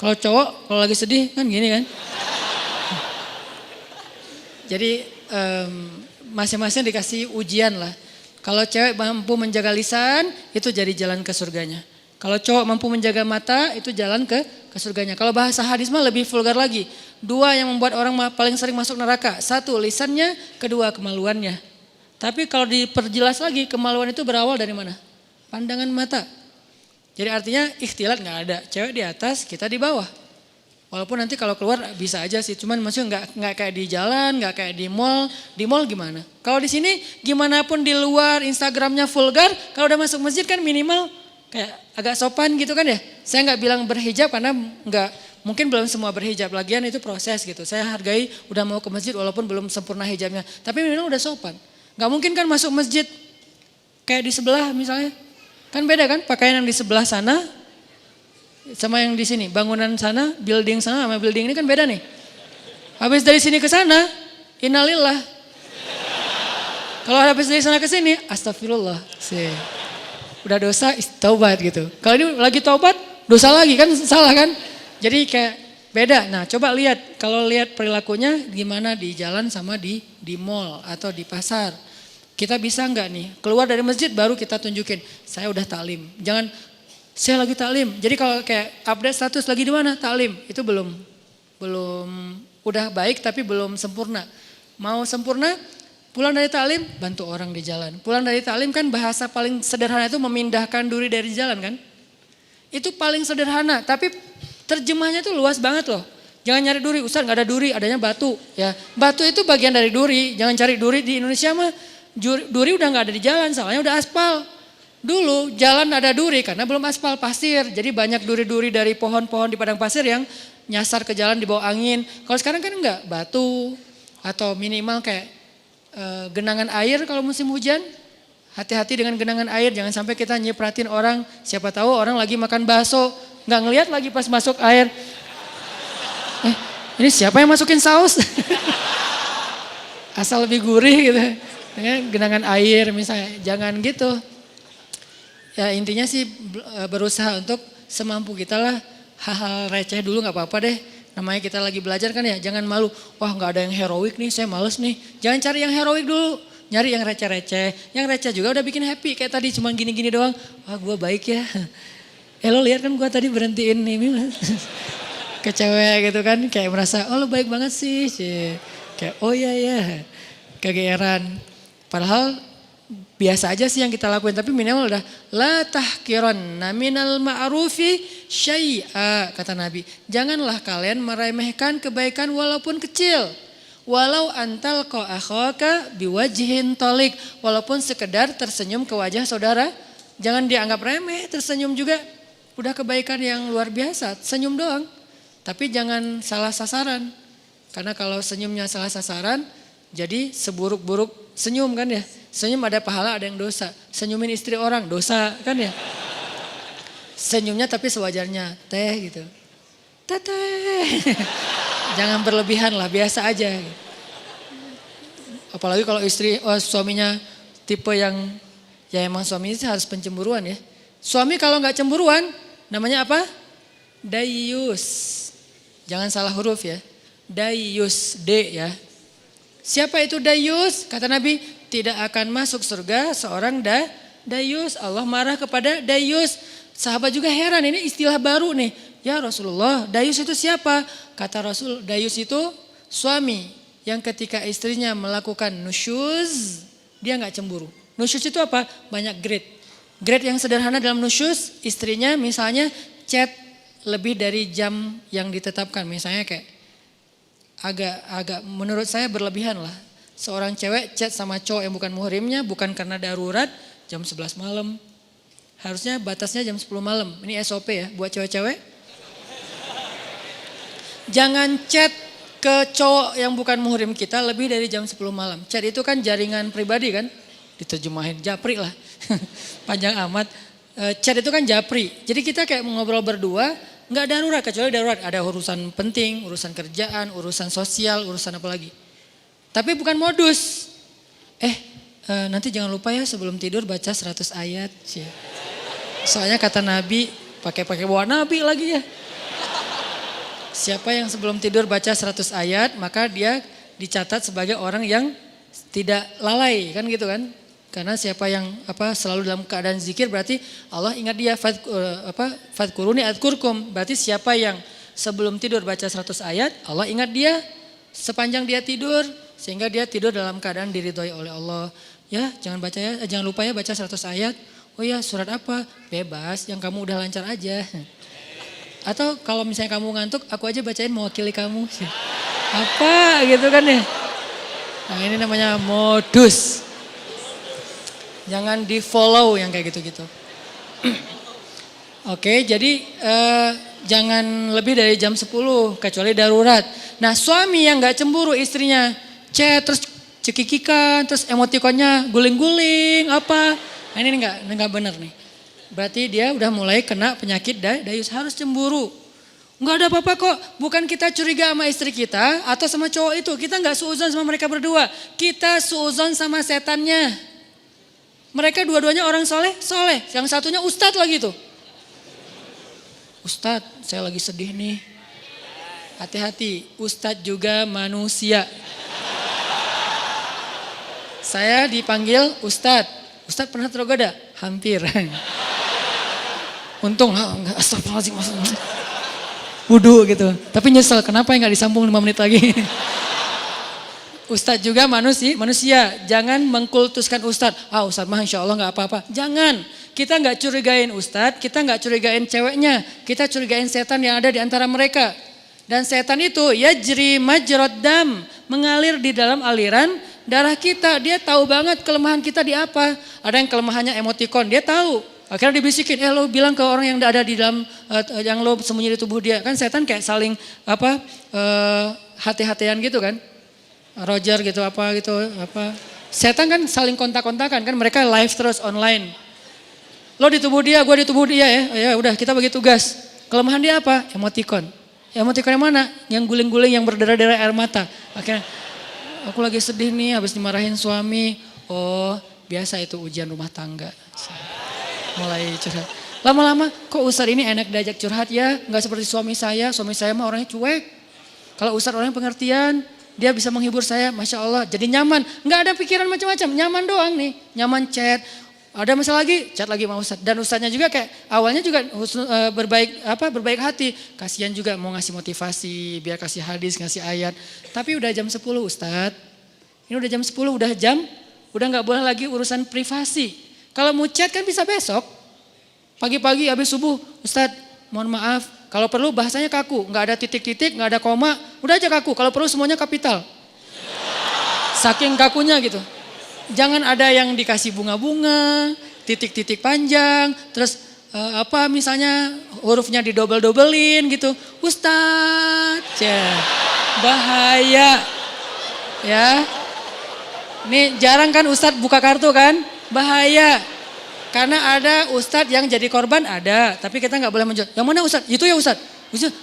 A: Kalau cowok kalau lagi sedih kan gini kan. Jadi masing-masing dikasih ujian lah. Kalau cewek mampu menjaga lisan itu jadi jalan ke surganya. Kalau cowok mampu menjaga mata itu jalan ke surganya. Kalau bahasa hadis mah lebih vulgar lagi. 2 yang membuat orang paling sering masuk neraka. 1 lisannya, 2 kemaluannya. Tapi kalau diperjelas lagi kemaluan itu berawal dari mana? Pandangan mata. Jadi artinya ikhtilat gak ada. Cewek di atas, kita di bawah. Walaupun nanti kalau keluar bisa aja sih, cuman maksudnya nggak kayak di jalan, nggak kayak di mall. Di mall gimana? Kalau di sini gimana pun di luar Instagramnya vulgar, kalau udah masuk masjid kan minimal kayak agak sopan gitu kan ya. Saya nggak bilang berhijab karena mungkin belum semua berhijab, lagian itu proses gitu. Saya hargai udah mau ke masjid walaupun belum sempurna hijabnya, tapi minimal udah sopan. Nggak mungkin kan masuk masjid kayak di sebelah misalnya, kan beda kan pakaian yang di sebelah sana sama yang di sini, bangunan sana, building sana sama building ini kan beda nih. Habis dari sini ke sana, innalillah. Kalau habis dari sana ke sini, astagfirullah. Udah dosa, taubat gitu. Kalau ini lagi taubat, dosa lagi kan salah kan. Jadi kayak beda. Nah coba lihat, kalau lihat perilakunya gimana di jalan sama di mall atau di pasar. Kita bisa nggak nih, keluar dari masjid baru kita tunjukin, saya udah taklim. Jangan, saya lagi taklim. Jadi kalau kayak update status lagi di mana? Taklim. Itu belum udah baik tapi belum sempurna. Mau sempurna, pulang dari taklim, bantu orang di jalan. Pulang dari taklim kan bahasa paling sederhana itu memindahkan duri dari jalan kan. Itu paling sederhana, tapi terjemahnya tuh luas banget loh. Jangan nyari duri, Ustaz gak ada duri, adanya batu. Ya, batu itu bagian dari duri, jangan cari duri di Indonesia mah. Duri udah gak ada di jalan, soalnya udah aspal. Dulu jalan ada duri karena belum aspal, pasir. Jadi banyak duri-duri dari pohon-pohon di padang pasir yang nyasar ke jalan di bawah angin. Kalau sekarang kan enggak, batu atau minimal kayak genangan air kalau musim hujan. Hati-hati dengan genangan air, jangan sampai kita nyipratin orang. Siapa tahu orang lagi makan bakso, nggak ngelihat lagi pas masuk air. Ini siapa yang masukin saus? Asal lebih gurih gitu. Dengan genangan air misalnya, jangan gitu. Ya intinya sih berusaha untuk semampu kita lah, hal-hal receh dulu gak apa-apa deh. Namanya kita lagi belajar kan ya, jangan malu. Wah gak ada yang heroik nih, saya males nih. Jangan cari yang heroik dulu, nyari yang receh-receh. Yang receh juga udah bikin happy, kayak tadi cuma gini-gini doang. Wah gue baik ya. Lo lihat kan gue tadi berhentiin ini ke cewek gitu kan. Kayak merasa, oh lo baik banget sih. Kayak oh iya ya, kegeeran. Padahal biasa aja sih yang kita lakuin, tapi minimal udah la tahkiranna minal ma'rufi syai'a kata Nabi. Janganlah kalian meremehkan kebaikan walaupun kecil. Walau antal akhaka biwajhin tolik, walaupun sekedar tersenyum ke wajah saudara, jangan dianggap remeh, tersenyum juga udah kebaikan yang luar biasa, senyum doang. Tapi jangan salah sasaran. Karena kalau senyumnya salah sasaran, jadi seburuk-buruk senyum kan ya. Senyum ada pahala, ada yang dosa. Senyumin istri orang, dosa kan ya. Senyumnya tapi sewajarnya, teh gitu. Teteh. Jangan berlebihan lah, biasa aja. Apalagi kalau suaminya tipe yang, ya emang suami itu harus pencemburuan ya. Suami kalau gak cemburuan, namanya apa? Dayus. Jangan salah huruf ya. Dayus, D ya. Siapa itu dayus? Kata Nabi, tidak akan masuk surga seorang dayus. Allah marah kepada dayus. Sahabat juga heran, ini istilah baru nih. Ya Rasulullah, dayus itu siapa? Kata Rasul, dayus itu suami yang ketika istrinya melakukan nusyuz, dia gak cemburu. Nusyuz itu apa? Banyak grade. Grade yang sederhana dalam nusyuz, istrinya misalnya chat lebih dari jam yang ditetapkan. Misalnya kayak agak menurut saya berlebihan lah. Seorang cewek chat sama cowok yang bukan muhrimnya bukan karena darurat jam 11 malam. Harusnya batasnya jam 10 malam. Ini SOP ya buat cewek-cewek. Jangan chat ke cowok yang bukan muhrim kita lebih dari jam 10 malam. Chat itu kan jaringan pribadi kan. Diterjemahin japri lah. Panjang amat. Chat itu kan japri. Jadi kita kayak ngobrol berdua. Nggak darurat, kecuali darurat. Ada urusan penting, urusan kerjaan, urusan sosial, urusan apa lagi. Tapi bukan modus. Nanti jangan lupa ya sebelum tidur baca 100 ayat. Soalnya kata Nabi, pakai bawa Nabi lagi ya. Siapa yang sebelum tidur baca 100 ayat, maka dia dicatat sebagai orang yang tidak lalai, kan gitu kan. Karena siapa yang selalu dalam keadaan zikir berarti Allah ingat dia. Fadkuruni adkurkum. Berarti siapa yang sebelum tidur baca 100 ayat, Allah ingat dia sepanjang dia tidur. Sehingga dia tidur dalam keadaan diridhoi oleh Allah. Ya jangan lupa ya baca 100 ayat. Oh ya surat apa? Bebas, yang kamu udah lancar aja. Atau kalau misalnya kamu ngantuk, aku aja bacain mewakili kamu. Apa gitu kan ya. Nah ini namanya modus. Jangan di follow yang kayak gitu-gitu. Oke, jadi jangan lebih dari jam 10 kecuali darurat. Nah suami yang gak cemburu istrinya chat terus cekikikan terus emotikonnya guling-guling apa. Nah ini enggak benar nih. Berarti dia udah mulai kena penyakit dayus, harus cemburu. Enggak ada apa-apa kok, bukan kita curiga sama istri kita atau sama cowok itu. Kita enggak suuzon sama mereka berdua. Kita suuzon sama setannya. Mereka dua-duanya orang soleh. Yang satunya ustadz lagi tuh. Ustadz, saya lagi sedih nih. Hati-hati, ustadz juga manusia. Saya dipanggil ustadz. Ustadz pernah tergoda? Hampir. Untung, enggak astagfirullahaladzim. Wudu gitu. Tapi nyesel, kenapa nggak disambung 5 menit lagi. Ustadz juga manusia. Jangan mengkultuskan Ustadz. Ustadz mah insya Allah gak apa-apa. Jangan. Kita gak curigain Ustadz, kita gak curigain ceweknya. Kita curigain setan yang ada di antara mereka. Dan setan itu yajri majrad dam, mengalir di dalam aliran darah kita. Dia tahu banget kelemahan kita di apa. Ada yang kelemahannya emotikon, dia tahu. Akhirnya dibisikin, lo bilang ke orang yang ada di dalam, yang lo sembunyi di tubuh dia. Kan setan kayak saling hati-hatian gitu kan. Roger gitu apa. Setan kan saling kontak-kontakan kan, mereka live terus online. Lo di tubuh dia, gue di tubuh dia ya. Ya udah kita bagi tugas. Kelemahan dia apa? Emotikon. Emotikon yang mana? Yang guling-guling, yang berdarah-darah air mata. Akhirnya, aku lagi sedih nih habis dimarahin suami. Oh, biasa itu ujian rumah tangga. Mulai curhat. Lama-lama, kok Ustadz ini enak diajak curhat ya? Gak seperti suami saya mah orangnya cuek. Kalau Ustadz orangnya pengertian, dia bisa menghibur saya, Masya Allah. Jadi nyaman, gak ada pikiran macam-macam, nyaman doang nih. Nyaman chat, ada masalah lagi, chat lagi sama Ustadz. Dan Ustadznya juga kayak awalnya juga berbaik hati. Kasihan juga mau ngasih motivasi, biar kasih hadis, ngasih ayat. Tapi udah jam 10 Ustadz. Ini udah jam 10, udah gak boleh lagi urusan privasi. Kalau mau chat kan bisa besok. Pagi-pagi habis subuh, Ustadz mohon maaf. Kalau perlu bahasanya kaku, gak ada titik-titik, gak ada koma. Udah aja kaku, kalau perlu semuanya kapital. Saking kakunya gitu. Jangan ada yang dikasih bunga-bunga, titik-titik panjang, terus misalnya hurufnya didobel-dobelin gitu. Ustadz, bahaya. Ya. Ini jarang kan Ustadz buka kartu kan? Bahaya. Karena ada Ustadz yang jadi korban ada, tapi kita nggak boleh menjudge. Yang mana Ustadz? Itu ya Ustadz?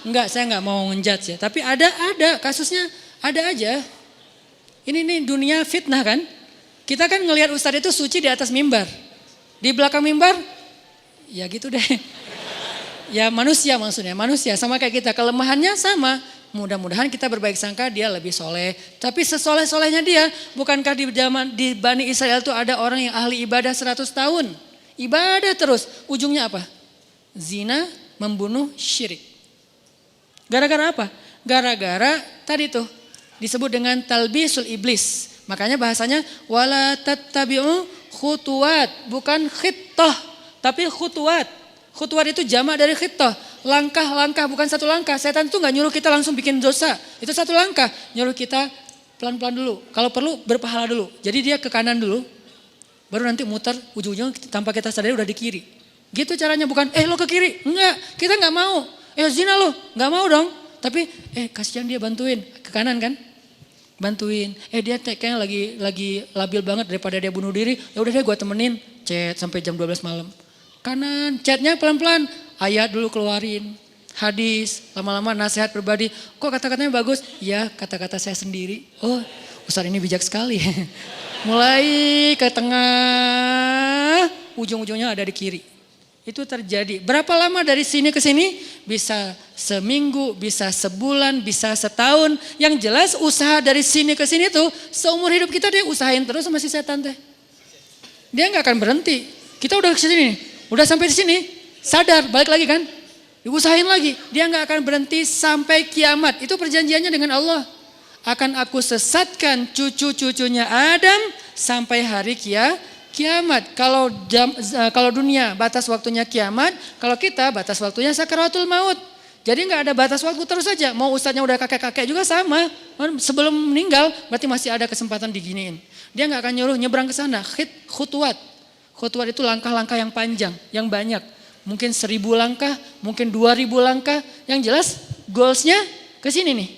A: Enggak, saya nggak mau menjudge ya. Tapi ada kasusnya ada aja. Ini nih dunia fitnah kan? Kita kan ngelihat Ustadz itu suci di atas mimbar. Di belakang mimbar, ya gitu deh. Ya manusia maksudnya, manusia sama kayak kita. Kelemahannya sama. Mudah-mudahan kita berbaik sangka dia lebih soleh. Tapi sesoleh-solehnya dia, bukankah di Bani Israel itu ada orang yang ahli ibadah 100 tahun. Ibadah terus. Ujungnya apa? Zina, membunuh, syirik. Gara-gara apa? Gara-gara tadi tuh disebut dengan talbisul iblis. Makanya bahasanya wala tattabi'u khutuwat, bukan khittah, tapi khutuwat. Khutuwat itu jamak dari khittah. Langkah-langkah, bukan satu langkah. Setan itu gak nyuruh kita langsung bikin dosa. Itu satu langkah. Nyuruh kita pelan-pelan dulu. Kalau perlu berpahala dulu. Jadi dia ke kanan dulu. Baru nanti muter ujung-ujungnya tanpa kita sadari udah di kiri. Gitu caranya, bukan lo ke kiri. Enggak, kita gak mau. Zina lo, gak mau dong. Tapi kasihan dia bantuin. Ke kanan kan? Bantuin. Dia kayaknya lagi labil banget daripada dia bunuh diri. Ya udah deh gue temenin. Chat sampai jam 12 malam. Kanan, chatnya pelan-pelan. Ayat dulu keluarin. Hadis, lama-lama nasihat pribadi. Kok kata-katanya bagus? Ya kata-kata saya sendiri. Oh Ustadz ini bijak sekali. Mulai ke tengah, ujung-ujungnya ada di kiri. Itu terjadi. Berapa lama dari sini ke sini? Bisa seminggu, bisa sebulan, bisa setahun. Yang jelas usaha dari sini ke sini tuh seumur hidup kita dia usahain terus sama si setan teh. Dia nggak akan berhenti. Kita udah ke sini, udah sampai di sini, sadar balik lagi kan? Diusahain lagi. Dia nggak akan berhenti sampai kiamat. Itu perjanjiannya dengan Allah. Akan aku sesatkan cucu-cucunya Adam sampai hari kiamat. Kalau dunia batas waktunya kiamat, kalau kita batas waktunya sakaratul maut. Jadi nggak ada batas waktu, terus saja. Mau ustadznya udah kakek-kakek juga sama. Sebelum meninggal berarti masih ada kesempatan diginiin. Dia nggak akan nyuruh nyebrang ke sana. Khutuwat. Khutuwat itu langkah-langkah yang panjang, yang banyak. Mungkin 1000 langkah, mungkin 2000 langkah. Yang jelas goalsnya ke sini nih.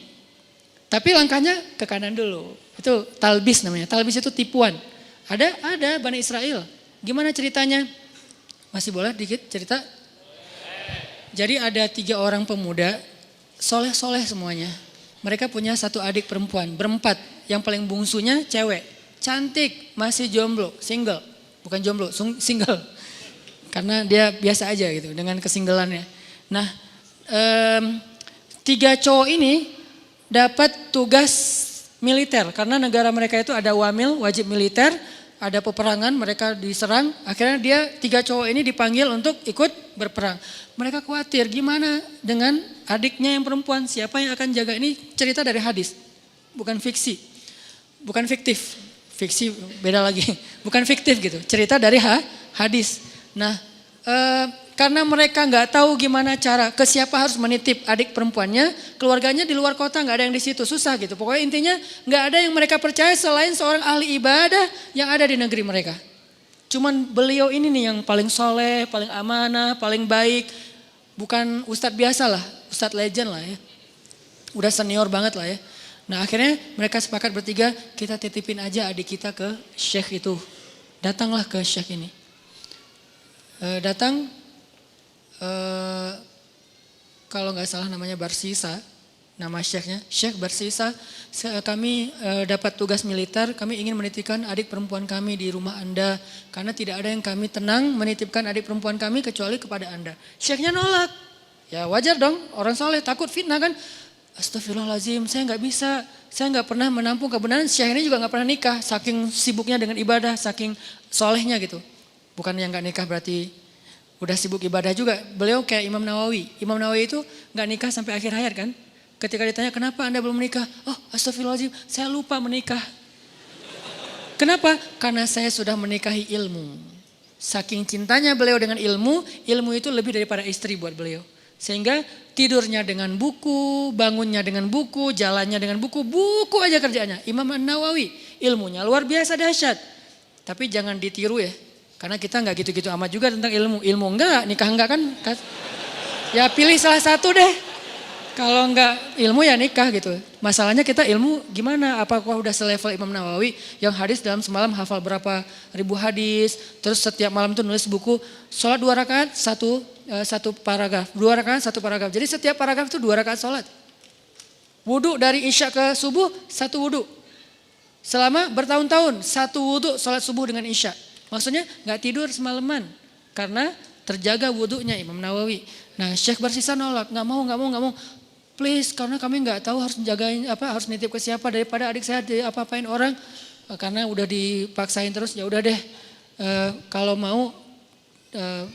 A: Tapi langkahnya ke kanan dulu. Itu talbis namanya. Talbis itu tipuan. Ada Bani Israel. Gimana ceritanya? Masih boleh dikit cerita? Jadi ada 3 orang pemuda, soleh-soleh semuanya. Mereka punya 1 adik perempuan, berempat. Yang paling bungsunya cewek, cantik, masih jomblo, single. Bukan jomblo, single. Karena dia biasa aja gitu dengan kesinggelannya. Nah 3 cowok ini dapat tugas militer. Karena negara mereka itu ada wamil, wajib militer. Ada peperangan, mereka diserang. Akhirnya dia 3 cowok ini dipanggil untuk ikut berperang. Mereka khawatir gimana dengan adiknya yang perempuan. Siapa yang akan jaga, ini cerita dari hadis. Bukan fiksi. bukan fiktif. Fiksi beda lagi. Bukan fiktif gitu. Cerita dari hadis. Nah, karena mereka nggak tahu gimana cara ke siapa harus menitip adik perempuannya, keluarganya di luar kota nggak ada yang di situ, susah gitu. Pokoknya intinya nggak ada yang mereka percaya selain seorang ahli ibadah yang ada di negeri mereka. Cuman beliau ini nih yang paling soleh, paling amanah, paling baik. Bukan ustadz biasa lah, ustadz legend lah ya. Udah senior banget lah ya. Nah akhirnya mereka sepakat bertiga, kita titipin aja adik kita ke syekh itu. Datanglah ke syekh ini. Datang, kalau nggak salah namanya Barsisa, nama syekhnya, Syekh Barsisa. Kami dapat tugas militer, kami ingin menitipkan adik perempuan kami di rumah Anda. Karena tidak ada yang kami tenang menitipkan adik perempuan kami kecuali kepada Anda. Syekhnya nolak. Ya wajar dong, orang soleh takut fitnah kan. Astagfirullahaladzim, saya nggak bisa, saya nggak pernah menampung kebenaran. Syekh ini juga nggak pernah nikah, saking sibuknya dengan ibadah, saking solehnya gitu. Bukan yang nggak nikah berarti udah sibuk ibadah juga. Beliau kayak Imam Nawawi. Imam Nawawi itu nggak nikah sampai akhir hayat kan. Ketika ditanya kenapa Anda belum menikah? Oh astagfirullahaladzim, saya lupa menikah. Kenapa? Karena saya sudah menikahi ilmu. Saking cintanya beliau dengan ilmu, ilmu itu lebih daripada istri buat beliau. Sehingga tidurnya dengan buku, bangunnya dengan buku, jalannya dengan buku, buku aja kerjaannya. Imam Nawawi, ilmunya luar biasa dahsyat. Tapi jangan ditiru ya. Karena kita nggak gitu-gitu amat juga tentang ilmu. Ilmu enggak, nikah enggak kan. Ya pilih salah satu deh. Kalau enggak ilmu ya nikah gitu. Masalahnya kita ilmu gimana? Apakah udah selevel Imam Nawawi yang hadis dalam semalam hafal berapa ribu hadis. Terus setiap malam tuh nulis buku. Sholat 2 rakaat, satu paragraf. 2 rakaat, 1 paragraf. Jadi setiap paragraf itu 2 rakaat sholat. Wudhu dari isya ke subuh, 1 wudhu. Selama bertahun-tahun, 1 wudhu sholat subuh dengan isya. Maksudnya nggak tidur semalaman. Karena terjaga wudhunya Imam Nawawi. Nah Syekh Barsisa nolak, nggak mau. Please, karena kami nggak tahu harus jagain harus nitip ke siapa daripada adik saya apa-apain orang. Karena udah dipaksain terus, ya udah deh. Kalau mau,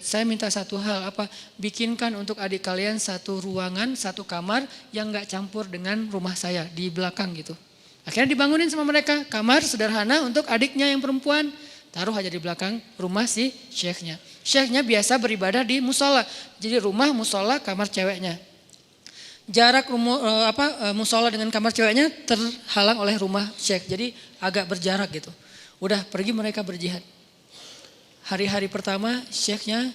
A: saya minta satu hal, bikinkan untuk adik kalian satu ruangan, satu kamar yang nggak campur dengan rumah saya di belakang gitu. Akhirnya dibangunin sama mereka, kamar sederhana untuk adiknya yang perempuan. Taruh aja di belakang rumah si syekhnya. Syekhnya biasa beribadah di musola. Jadi rumah, musola, kamar ceweknya. Jarak musola dengan kamar ceweknya terhalang oleh rumah syekh. Jadi agak berjarak gitu. Udah pergi mereka berjihad. Hari-hari pertama syekhnya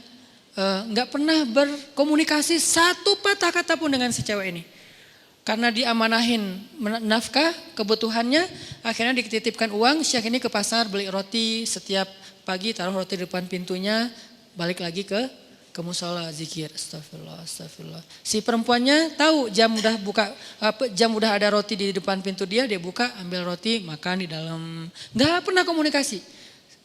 A: nggak pernah berkomunikasi satu patah kata pun dengan si cewek ini. Karena diamanahin nafkah, kebutuhannya, akhirnya dititipkan uang, syekh ini ke pasar beli roti, setiap pagi taruh roti di depan pintunya, balik lagi ke musola zikir, astagfirullah. Si perempuannya tahu jam udah ada roti di depan pintu dia buka, ambil roti, makan di dalam. Nggak pernah komunikasi.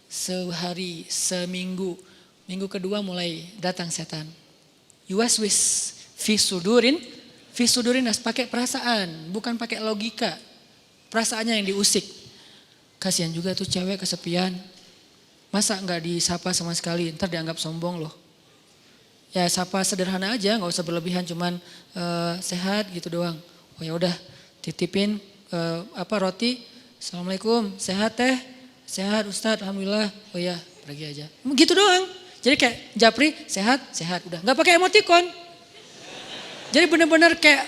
A: Sehari, seminggu, minggu kedua mulai datang setan. Yuwaswis fi sudurin nas, pakai perasaan, bukan pakai logika. Perasaannya yang diusik. Kasihan juga tuh cewek kesepian. Masa nggak disapa sama sekali, ntar dianggap sombong loh. Ya sapa sederhana aja, nggak usah berlebihan, cuman sehat gitu doang. Oh ya udah, titipin roti. Assalamualaikum, sehat teh, sehat Ustadz, alhamdulillah. Oh ya, pergi aja. Gitu doang. Jadi kayak japri, sehat, udah. Nggak pakai emoticon. Jadi benar-benar kayak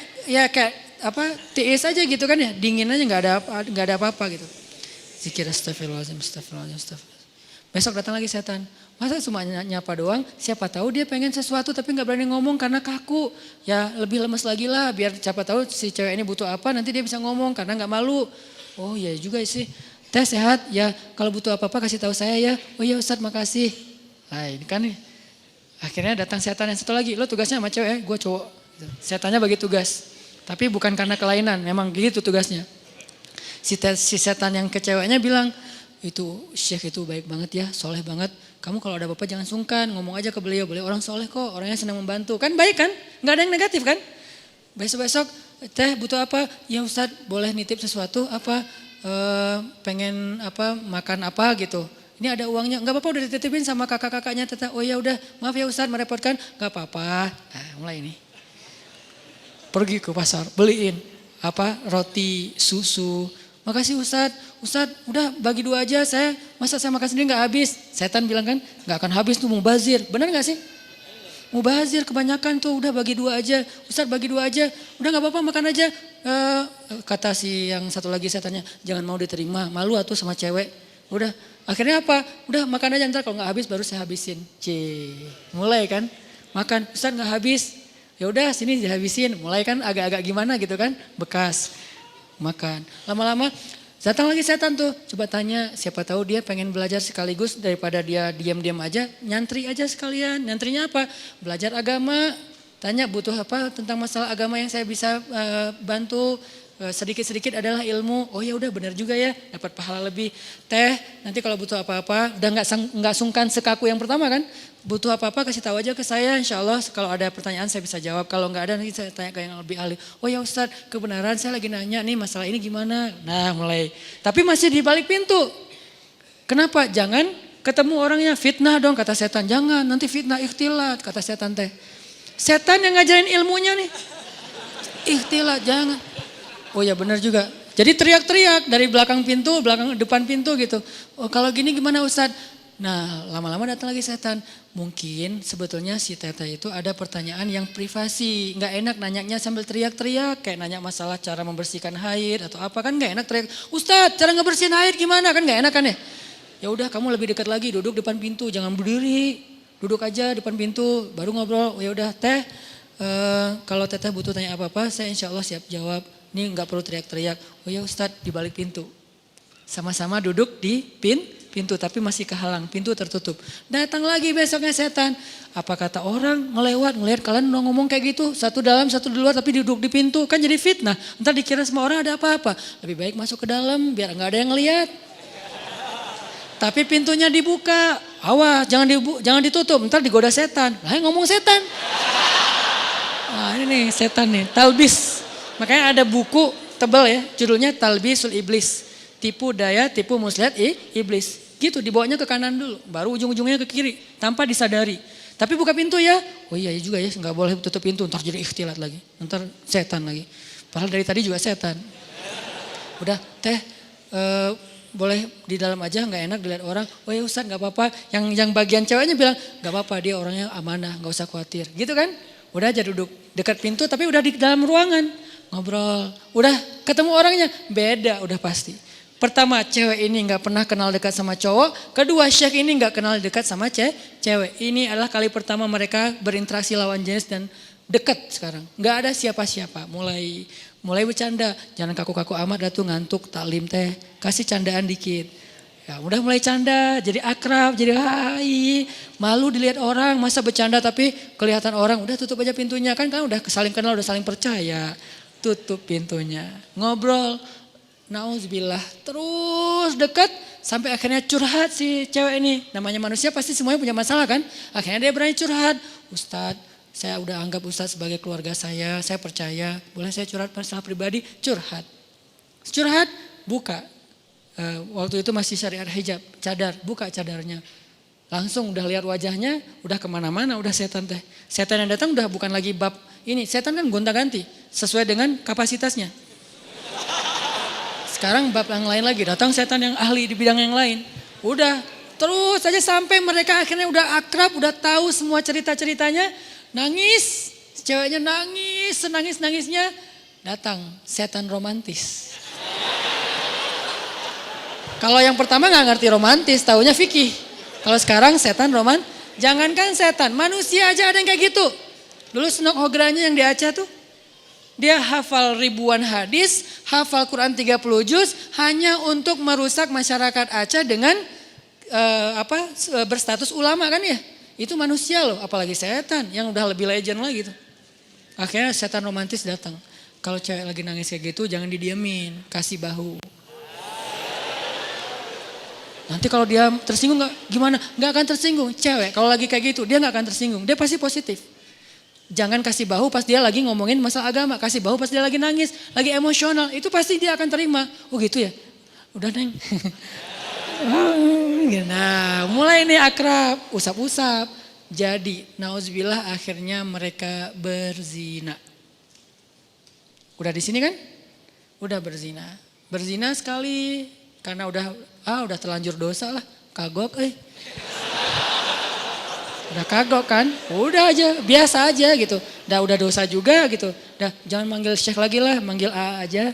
A: tiis aja gitu kan ya, dingin aja nggak ada apa-apa gitu. Zikir astagfirullahaladzim. Besok datang lagi setan. Masa cuma nyapa doang, siapa tahu dia pengen sesuatu tapi nggak berani ngomong karena kaku. Ya lebih lemes lagi lah, biar siapa tahu si cewek ini butuh apa nanti dia bisa ngomong karena nggak malu. Oh iya juga sih. Teh sehat ya, kalau butuh apa-apa kasih tahu saya ya. Oh iya Ustadz makasih. Nah ini kan nih. Akhirnya datang setan yang satu lagi, lo tugasnya sama cewek, gue cowok. Setannya bagi tugas, tapi bukan karena kelainan, memang gitu tugasnya. Si setan yang ke ceweknya bilang, itu syekh itu baik banget ya, soleh banget. Kamu kalau ada apa-apa jangan sungkan, ngomong aja ke beliau orang soleh kok, orangnya senang membantu. Kan baik kan, gak ada yang negatif kan. Besok-besok, teh butuh apa? Ya Ustadz boleh nitip sesuatu apa? Pengen makan apa gitu. Ini ada uangnya, nggak apa-apa udah dititipin sama kakak-kakaknya. Oh ya udah, maaf ya Ustadz merepotkan, nggak apa-apa. Nah, mulai ini. Pergi ke pasar, beliin roti, susu, Makasih Ustadz udah bagi 2 aja, masa saya makan sendiri gak habis. Setan bilang kan, gak akan habis tuh mubazir. Benar gak sih? Mubazir kebanyakan tuh, udah bagi 2 aja. Ustadz bagi 2 aja, udah gak apa-apa makan aja. Kata si yang satu lagi setannya, jangan mau diterima, malu atuh sama cewek. Udah, akhirnya apa? Udah makan aja, ntar kalau gak habis baru saya habisin. Mulai kan, makan, Ustadz gak habis. Ya udah sini dihabisin, mulai kan agak-agak gimana gitu kan, bekas. Makan. Lama-lama datang lagi setan tuh. Coba tanya, siapa tahu dia pengen belajar sekaligus daripada dia diam-diam aja, nyantri aja sekalian. Nyantrinya apa? Belajar agama. Tanya butuh apa tentang masalah agama yang saya bisa bantu. Sedikit-sedikit adalah ilmu. Oh ya udah benar juga ya, dapat pahala lebih. Teh, nanti kalau butuh apa-apa, udah nggak sungkan sekaku yang pertama kan. Butuh apa-apa kasih tahu aja ke saya, insya Allah kalau ada pertanyaan saya bisa jawab. Kalau nggak ada nanti saya tanya ke yang lebih ahli. Oh ya Ustadz, kebenaran saya lagi nanya nih masalah ini gimana. Nah mulai, tapi masih di balik pintu. Kenapa? Jangan ketemu orangnya, fitnah dong kata setan. Jangan, nanti fitnah ikhtilat kata setan teh. Setan yang ngajarin ilmunya nih. Ikhtilat, jangan. Oh ya benar juga. Jadi teriak-teriak dari belakang pintu, depan pintu gitu. Oh kalau gini gimana Ustadz? Nah lama-lama datang lagi setan. Mungkin sebetulnya si teteh itu ada pertanyaan yang privasi. Gak enak nanyanya sambil teriak-teriak. Kayak nanya masalah cara membersihkan haid atau apa kan gak enak teriak. Ustadz cara ngebersihin haid gimana kan gak enak kan ya. Ya udah kamu lebih dekat lagi duduk depan pintu. Jangan berdiri. Duduk aja depan pintu baru ngobrol. Ya udah teh kalau teteh butuh tanya apa-apa saya insya Allah siap jawab. Ini gak perlu teriak-teriak. Oh ya Ustadz di balik pintu. Sama-sama duduk di pintu tapi masih kehalang, pintu tertutup. Datang lagi besoknya setan. Apa kata orang ngelihat kalian ngomong kayak gitu. Satu dalam satu di luar tapi duduk di pintu. Kan jadi fitnah. Ntar dikira semua orang ada apa-apa. Lebih baik masuk ke dalam biar gak ada yang ngelihat. Tapi pintunya dibuka. Awas jangan ditutup. Ntar digoda setan. Lah ngomong setan. Nah ini nih setan nih. Talbis. Makanya ada buku tebal ya. Judulnya Talbisul Iblis. Tipu daya, tipu muslihat iblis. Gitu dibawanya ke kanan dulu. Baru ujung-ujungnya ke kiri. Tanpa disadari. Tapi buka pintu ya. Oh iya juga ya gak boleh tutup pintu. Ntar jadi ikhtilat lagi. Ntar setan lagi. Padahal dari tadi juga setan. Udah teh boleh di dalam aja gak enak dilihat orang. Oh ya Ustadz gak apa-apa. Yang bagian ceweknya bilang gak apa-apa dia orangnya amanah. Gak usah khawatir. Gitu kan. Udah aja duduk dekat pintu tapi udah di dalam ruangan. Ngobrol. Udah ketemu orangnya. Beda udah pasti. Pertama cewek ini gak pernah kenal dekat sama cowok. Kedua syekh ini gak kenal dekat sama cewek. Ini adalah kali pertama mereka berinteraksi lawan jenis dan dekat sekarang. Gak ada siapa-siapa. Mulai bercanda. Jangan kaku-kaku amat dah tuh ngantuk taklim teh. Kasih candaan dikit. Ya udah mulai canda. Jadi akrab. Jadi hai. Malu dilihat orang. Masa bercanda tapi kelihatan orang. Udah tutup aja pintunya. Kan udah saling kenal udah saling percaya. Tutup pintunya. Ngobrol. Nauzubillah terus dekat sampai akhirnya curhat si cewek ini. Namanya manusia pasti semuanya punya masalah kan. Akhirnya dia berani curhat. Ustadz saya udah anggap Ustadz sebagai keluarga saya percaya. Boleh saya curhat masalah pribadi? Curhat. Curhat buka. Waktu itu masih syariat hijab, cadar. Buka cadarnya. Langsung udah lihat wajahnya, udah kemana-mana udah setan teh. Setan yang datang udah bukan lagi bab ini. Setan kan gonta-ganti sesuai dengan kapasitasnya. Sekarang bab yang lain lagi, datang setan yang ahli di bidang yang lain. Udah terus saja sampai mereka akhirnya udah akrab, udah tahu semua cerita-ceritanya. Nangis, ceweknya nangis, senangis-nangisnya. Datang setan romantis. Kalau yang pertama gak ngerti romantis, taunya fikih. Kalau sekarang setan jangankan setan, manusia aja ada yang kayak gitu. Dulu Senok Hogranya yang di Aceh tuh. Dia hafal ribuan hadis, hafal Quran 30 juz hanya untuk merusak masyarakat Aceh dengan berstatus ulama kan ya. Itu manusia loh, apalagi setan yang udah lebih legend lagi tuh. Akhirnya setan romantis datang. Kalau cewek lagi nangis kayak gitu jangan didiemin, kasih bahu. Nanti kalau dia tersinggung gimana? Gak akan tersinggung. Cewek kalau lagi kayak gitu dia gak akan tersinggung, dia pasti positif. Jangan kasih bahu pas dia lagi ngomongin masalah agama. Kasih bahu pas dia lagi nangis, lagi emosional. Itu pasti dia akan terima. Oh gitu ya? Udah Neng. Nah mulai nih akrab, usap-usap. Jadi nauzubillah akhirnya mereka berzina. Udah di sini kan? Udah berzina. Berzina sekali karena udah terlanjur dosa lah, kagok Udah kagok kan, udah aja, biasa aja gitu. Udah dosa juga gitu. Jangan manggil Syekh lagi lah, manggil A aja.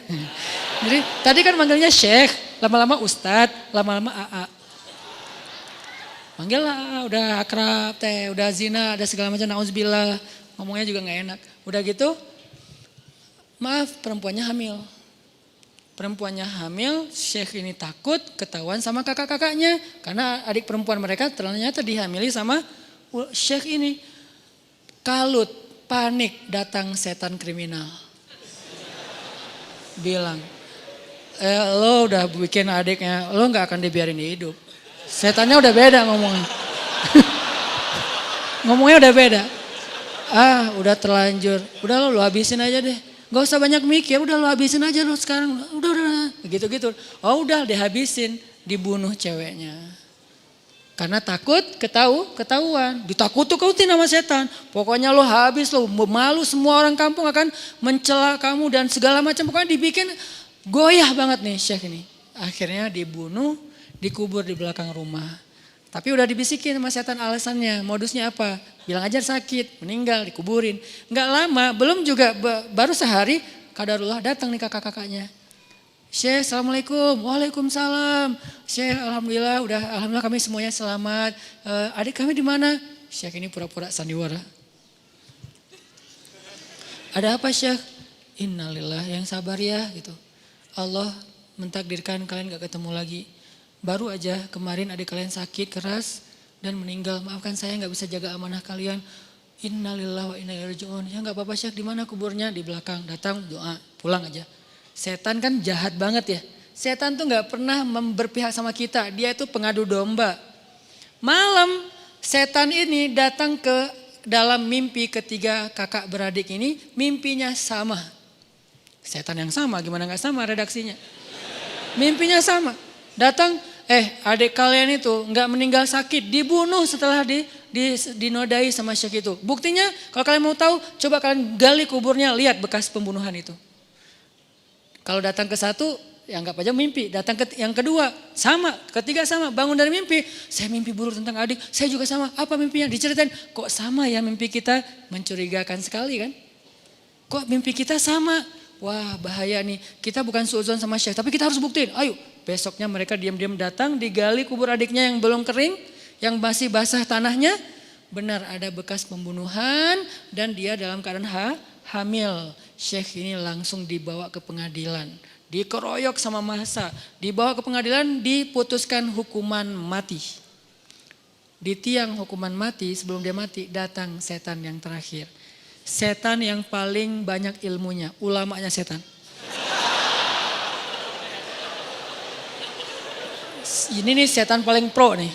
A: Jadi tadi kan manggilnya Syekh, lama-lama Ustadz, lama-lama AA. Manggil lah, udah akrab teh, udah zina, ada segala macam, nauzubillah. Ngomongnya juga gak enak. Udah gitu, maaf perempuannya hamil. Perempuannya hamil, Syekh ini takut ketahuan sama kakak-kakaknya. Karena adik perempuan mereka ternyata dihamili sama Syekh ini. Kalut, panik, datang setan kriminal. Bilang, lo udah bikin adiknya, lo gak akan dibiarin hidup. Setannya udah beda ngomongnya. Ngomongnya udah beda. Udah terlanjur. Udah lo habisin aja deh. Gak usah banyak mikir, udah lo habisin aja lo sekarang. Udah. Gitu-gitu. Udah dihabisin. Dibunuh ceweknya. Karena takut ketahuan. Ditakut-takutin sama setan. Pokoknya lo habis, lo malu, semua orang kampung akan mencela kamu dan segala macam. Pokoknya dibikin goyah banget nih Syekh ini. Akhirnya dibunuh. Dikubur di belakang rumah. Tapi udah dibisikin sama setan alasannya. Modusnya apa? Bilang aja sakit, meninggal, dikuburin. Nggak lama, belum juga, baru sehari kadarullah datang nih kakak-kakaknya. Syekh, assalamualaikum. Waalaikumsalam. Syekh, alhamdulillah kami semuanya selamat. Adik kami di mana? Syekh ini pura-pura sandiwara. Ada apa Syekh? Innalillah, yang sabar ya gitu. Allah mentakdirkan kalian gak ketemu lagi. Baru aja kemarin adik kalian sakit keras dan meninggal. Maafkan saya gak bisa jaga amanah kalian. Innalillah wa inna ilaihi raji'un. Ya gak apa-apa Syekh, di mana kuburnya? Di belakang. Datang doa, pulang aja. Setan kan jahat banget ya. Setan tuh gak pernah berpihak sama kita. Dia itu pengadu domba. Malam setan ini datang ke dalam mimpi ketiga kakak beradik ini. Mimpinya sama. Setan yang sama, gimana gak sama redaksinya. Mimpinya sama. Datang, adik kalian itu gak meninggal sakit, dibunuh setelah dinodai sama Syekh itu. Buktinya kalau kalian mau tahu, coba kalian gali kuburnya, lihat bekas pembunuhan itu. Kalau datang ke satu, ya anggap aja mimpi. Datang ke yang kedua, sama. Ketiga sama, bangun dari mimpi. Saya mimpi buruk tentang adik, saya juga sama. Apa mimpinya? Diceritain, kok sama ya mimpi kita? Mencurigakan sekali kan? Kok mimpi kita sama? Wah bahaya nih, kita bukan suudzon sama Syekh, tapi kita harus buktiin. Ayo, besoknya mereka diam-diam datang, digali kubur adiknya yang belum kering, yang masih basah tanahnya. Benar ada bekas pembunuhan dan dia dalam keadaan hamil. Syekh ini langsung dibawa ke pengadilan, dikeroyok sama massa, dibawa ke pengadilan, diputuskan hukuman mati. Di tiang hukuman mati, sebelum dia mati, datang setan yang terakhir. Setan yang paling banyak ilmunya, ulamanya setan. Ini nih setan paling pro nih.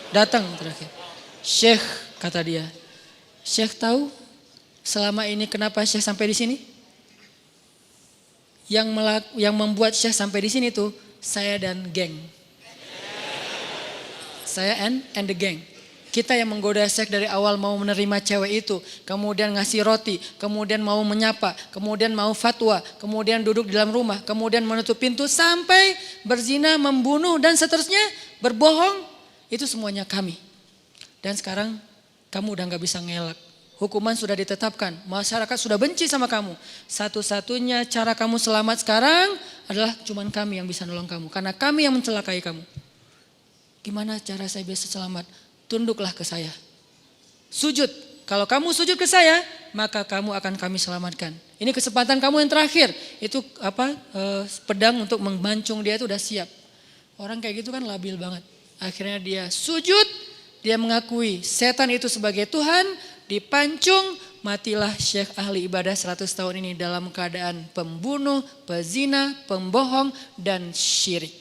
A: Datang terakhir. Syekh kata dia. Syekh tahu selama ini kenapa Syekh sampai di sini? Yang membuat Syekh sampai di sini tuh saya dan geng. Saya and the gang. Kita yang menggoda Syekh dari awal mau menerima cewek itu. Kemudian ngasih roti. Kemudian mau menyapa. Kemudian mau fatwa. Kemudian duduk di dalam rumah. Kemudian menutup pintu sampai berzina, membunuh dan seterusnya. Berbohong. Itu semuanya kami. Dan sekarang kamu udah gak bisa ngelak. Hukuman sudah ditetapkan. Masyarakat sudah benci sama kamu. Satu-satunya cara kamu selamat sekarang adalah cuman kami yang bisa nolong kamu. Karena kami yang mencelakai kamu. Gimana cara saya bisa selamat? Tunduklah ke saya. Sujud. Kalau kamu sujud ke saya, maka kamu akan kami selamatkan. Ini kesempatan kamu yang terakhir. Itu pedang untuk memancung dia itu udah siap. Orang kayak gitu kan labil banget. Akhirnya dia sujud, dia mengakui setan itu sebagai Tuhan, dipancung, matilah Syekh ahli ibadah 100 tahun ini dalam keadaan pembunuh, pezina, pembohong dan syirik.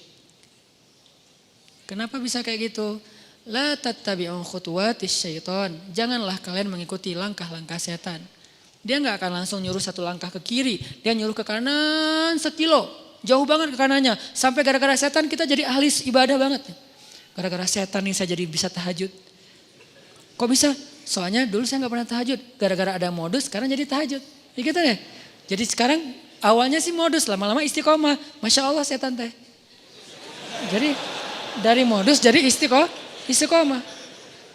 A: Kenapa bisa kayak gitu? La tattabi'u khutuwatis syaitan. Janganlah kalian mengikuti langkah-langkah setan. Dia gak akan langsung nyuruh satu langkah ke kiri. Dia nyuruh ke kanan sekilo. Jauh banget ke kanannya. Sampai gara-gara setan kita jadi ahli ibadah banget. Gara-gara setan nih saya jadi bisa tahajud. Kok bisa? Soalnya dulu saya gak pernah tahajud. Gara-gara ada modus sekarang jadi tahajud. Ya gitu deh. Jadi sekarang awalnya sih modus, lama-lama istiqomah. Masya Allah setan teh. Jadi dari modus jadi istiqomah.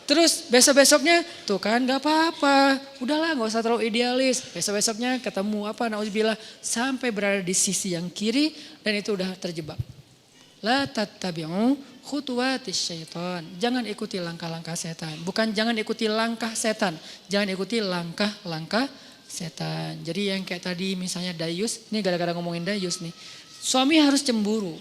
A: Terus besok-besoknya tuh kan gak apa-apa. Udahlah gak usah terlalu idealis. Besok-besoknya ketemu na'udzubillah. Sampai berada di sisi yang kiri dan itu udah terjebak. La tattabi'u khutuwatis syaitan. Jangan ikuti langkah-langkah setan. Bukan jangan ikuti langkah setan. Jangan ikuti langkah-langkah setan. Jadi yang kayak tadi misalnya dayus. Ini gara-gara ngomongin dayus nih. Suami harus cemburu.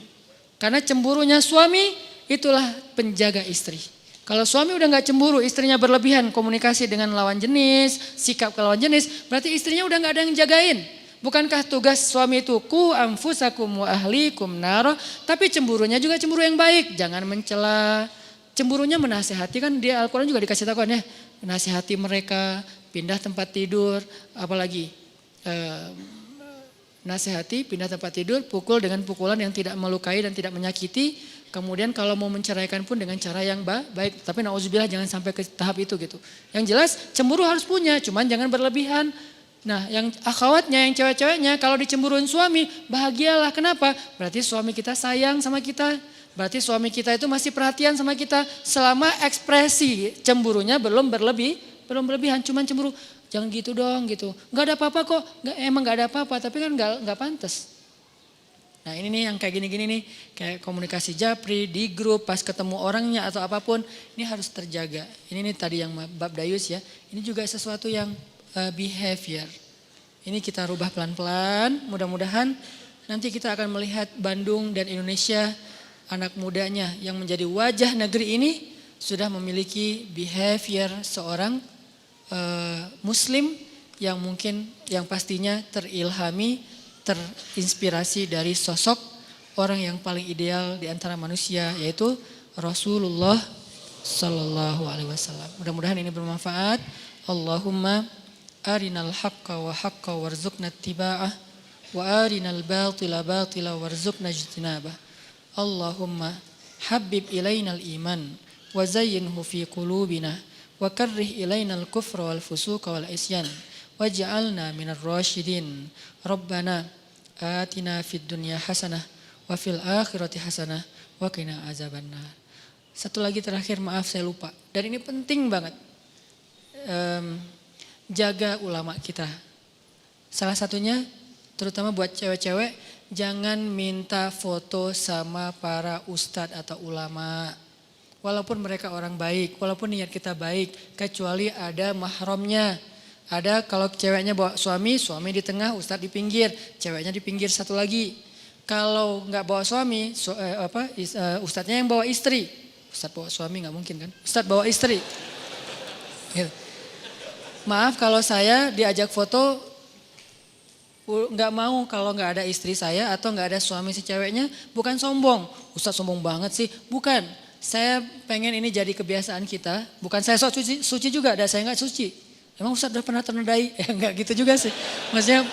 A: Karena cemburunya suami itulah penjaga istri. Kalau suami udah gak cemburu, istrinya berlebihan komunikasi dengan lawan jenis, sikap ke lawan jenis, berarti istrinya udah gak ada yang jagain. Bukankah tugas suami itu ku anfusakum wa ahlikum naro, tapi cemburunya juga cemburu yang baik, jangan mencela. Cemburunya menasehati, kan dia Al-Quran juga dikasih tahu kan ya, menasehati mereka, pindah tempat tidur, apalagi nasihati, pindah tempat tidur, pukul dengan pukulan yang tidak melukai dan tidak menyakiti. Kemudian kalau mau menceraikan pun dengan cara yang baik. Tapi na'udzubillah jangan sampai ke tahap itu gitu. Yang jelas cemburu harus punya, cuman jangan berlebihan. Nah yang akhwatnya, yang cewek-ceweknya kalau dicemburuin suami, bahagialah. Kenapa? Berarti suami kita sayang sama kita. Berarti suami kita itu masih perhatian sama kita. Selama ekspresi cemburunya belum berlebihan, cuman cemburu. Jangan gitu dong gitu. Gak ada apa-apa kok, emang gak ada apa-apa, tapi kan gak pantas. Nah ini nih yang kayak gini-gini nih, kayak komunikasi japri, di grup, pas ketemu orangnya atau apapun, ini harus terjaga. Ini nih tadi yang bab dayus ya, ini juga sesuatu yang behavior. Ini kita rubah pelan-pelan, mudah-mudahan nanti kita akan melihat Bandung dan Indonesia, anak mudanya yang menjadi wajah negeri ini, sudah memiliki behavior seorang muslim yang mungkin, yang pastinya terilhami, terinspirasi dari sosok orang yang paling ideal di antara manusia, yaitu Rasulullah Sallallahu Alaihi Wasallam. Mudah-mudahan ini bermanfaat. Allahumma arinal haqqa wa haqqa warzuqna ittiba'ah wa arinal batila batila warzuqna ijtinabah. Allahumma habib ilainal iman wa zayyinhu fi qulubina wa karrih ilainal kufra wal fusuqa wal isyan waj'alna minar rasyidin. Rabbana atina fid dunya hasanah wa fil akhirati hasanah wa qina azabannar. Satu lagi terakhir, maaf saya lupa. Dan ini penting banget. Jaga ulama kita. Salah satunya terutama buat cewek-cewek, jangan minta foto sama para ustadz atau ulama. Walaupun mereka orang baik, walaupun niat kita baik, kecuali ada mahramnya. Ada kalau ceweknya bawa suami di tengah, ustadz di pinggir, ceweknya di pinggir satu lagi. Kalau nggak bawa suami, ustadznya yang bawa istri. Ustadz bawa suami nggak mungkin kan? Ustadz bawa istri. Gitu. Maaf kalau saya diajak foto nggak mau kalau nggak ada istri saya atau nggak ada suami si ceweknya, bukan sombong. Ustadz sombong banget sih, bukan. Saya pengen ini jadi kebiasaan kita. Bukan saya sok suci juga, ada saya nggak suci. Emang Ustadz udah pernah ternodai? Enggak gitu juga sih. Maksudnya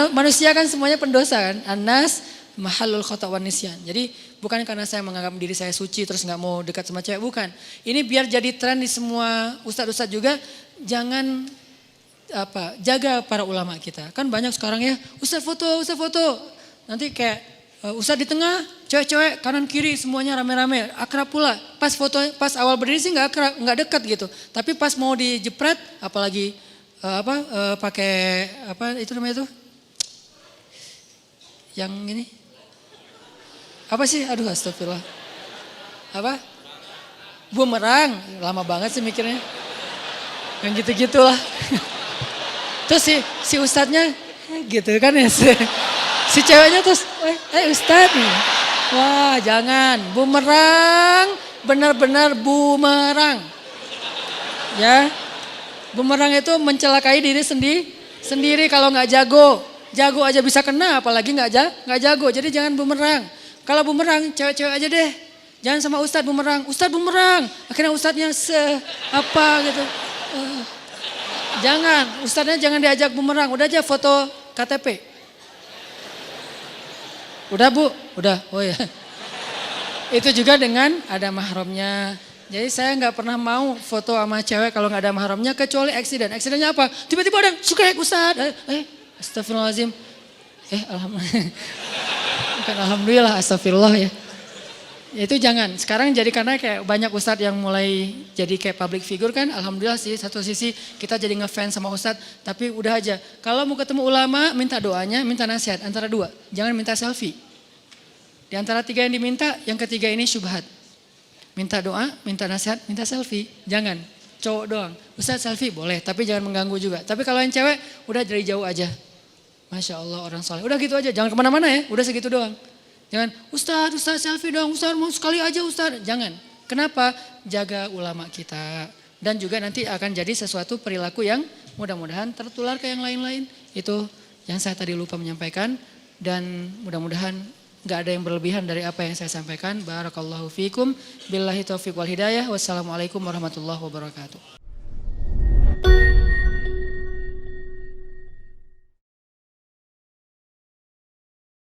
A: manusia kan semuanya pendosa kan. Anas mahalul khata' wan nisyan. Jadi bukan karena saya menganggap diri saya suci terus nggak mau dekat sama cewek, bukan. Ini biar jadi tren di semua ustadz-ustadz juga. Jangan jaga para ulama kita. Kan banyak sekarang ya, ustadz foto. Nanti kayak ustadz di tengah, cewek-cewek kanan kiri semuanya rame-rame, akrab pula. Pas foto, pas awal berdiri sih nggak akrab, nggak dekat gitu. Tapi pas mau dijepret, apalagi pakai itu namanya tuh, yang ini, apa sih? Aduh astagfirullah. Bumerang, lama banget sih mikirnya. Yang gitu-gitulah. Terus si ustadznya gitu kan ya. Si ceweknya terus, ustadz nih. Wah jangan, bumerang, benar-benar bumerang. Ya, bumerang itu mencelakai diri sendiri kalau nggak jago. Jago aja bisa kena, apalagi nggak jago. Jadi jangan bumerang. Kalau bumerang, cewek-cewek aja deh. Jangan sama ustadz bumerang. Ustadz bumerang, akhirnya ustadznya gitu. Jangan, ustadznya jangan diajak bumerang. Udah aja foto KTP. Udah bu, udah, oh ya. Itu juga dengan ada mahramnya. Jadi saya nggak pernah mau foto sama cewek kalau nggak ada mahramnya kecuali eksiden. Eksidennya apa? Tiba-tiba ada suka Ustaz. Astagfirullahaladzim. Alhamdulillah. Bukan alhamdulillah, astagfirullah ya. Itu jangan. Sekarang jadi karena kayak banyak ustadz yang mulai jadi kayak public figure kan. Alhamdulillah sih, satu sisi kita jadi ngefans sama ustadz. Tapi udah aja. Kalau mau ketemu ulama, minta doanya, minta nasihat. Antara dua. Jangan minta selfie. Di antara tiga yang diminta, yang ketiga ini syubhat. Minta doa, minta nasihat, minta selfie. Jangan. Cowok doang. Ustadz selfie boleh, tapi jangan mengganggu juga. Tapi kalau yang cewek, udah dari jauh aja. Masya Allah orang soleh. Udah gitu aja, jangan kemana-mana ya. Udah segitu doang. Jangan, Ustadz selfie dong, Ustadz mau sekali aja Ustadz. Jangan. Kenapa? Jaga ulama kita. Dan juga nanti akan jadi sesuatu perilaku yang mudah-mudahan tertular ke yang lain-lain. Itu yang saya tadi lupa menyampaikan. Dan mudah-mudahan gak ada yang berlebihan dari apa yang saya sampaikan. Barakallahu fikum. Billahi taufiq wal hidayah. Wassalamualaikum warahmatullahi wabarakatuh.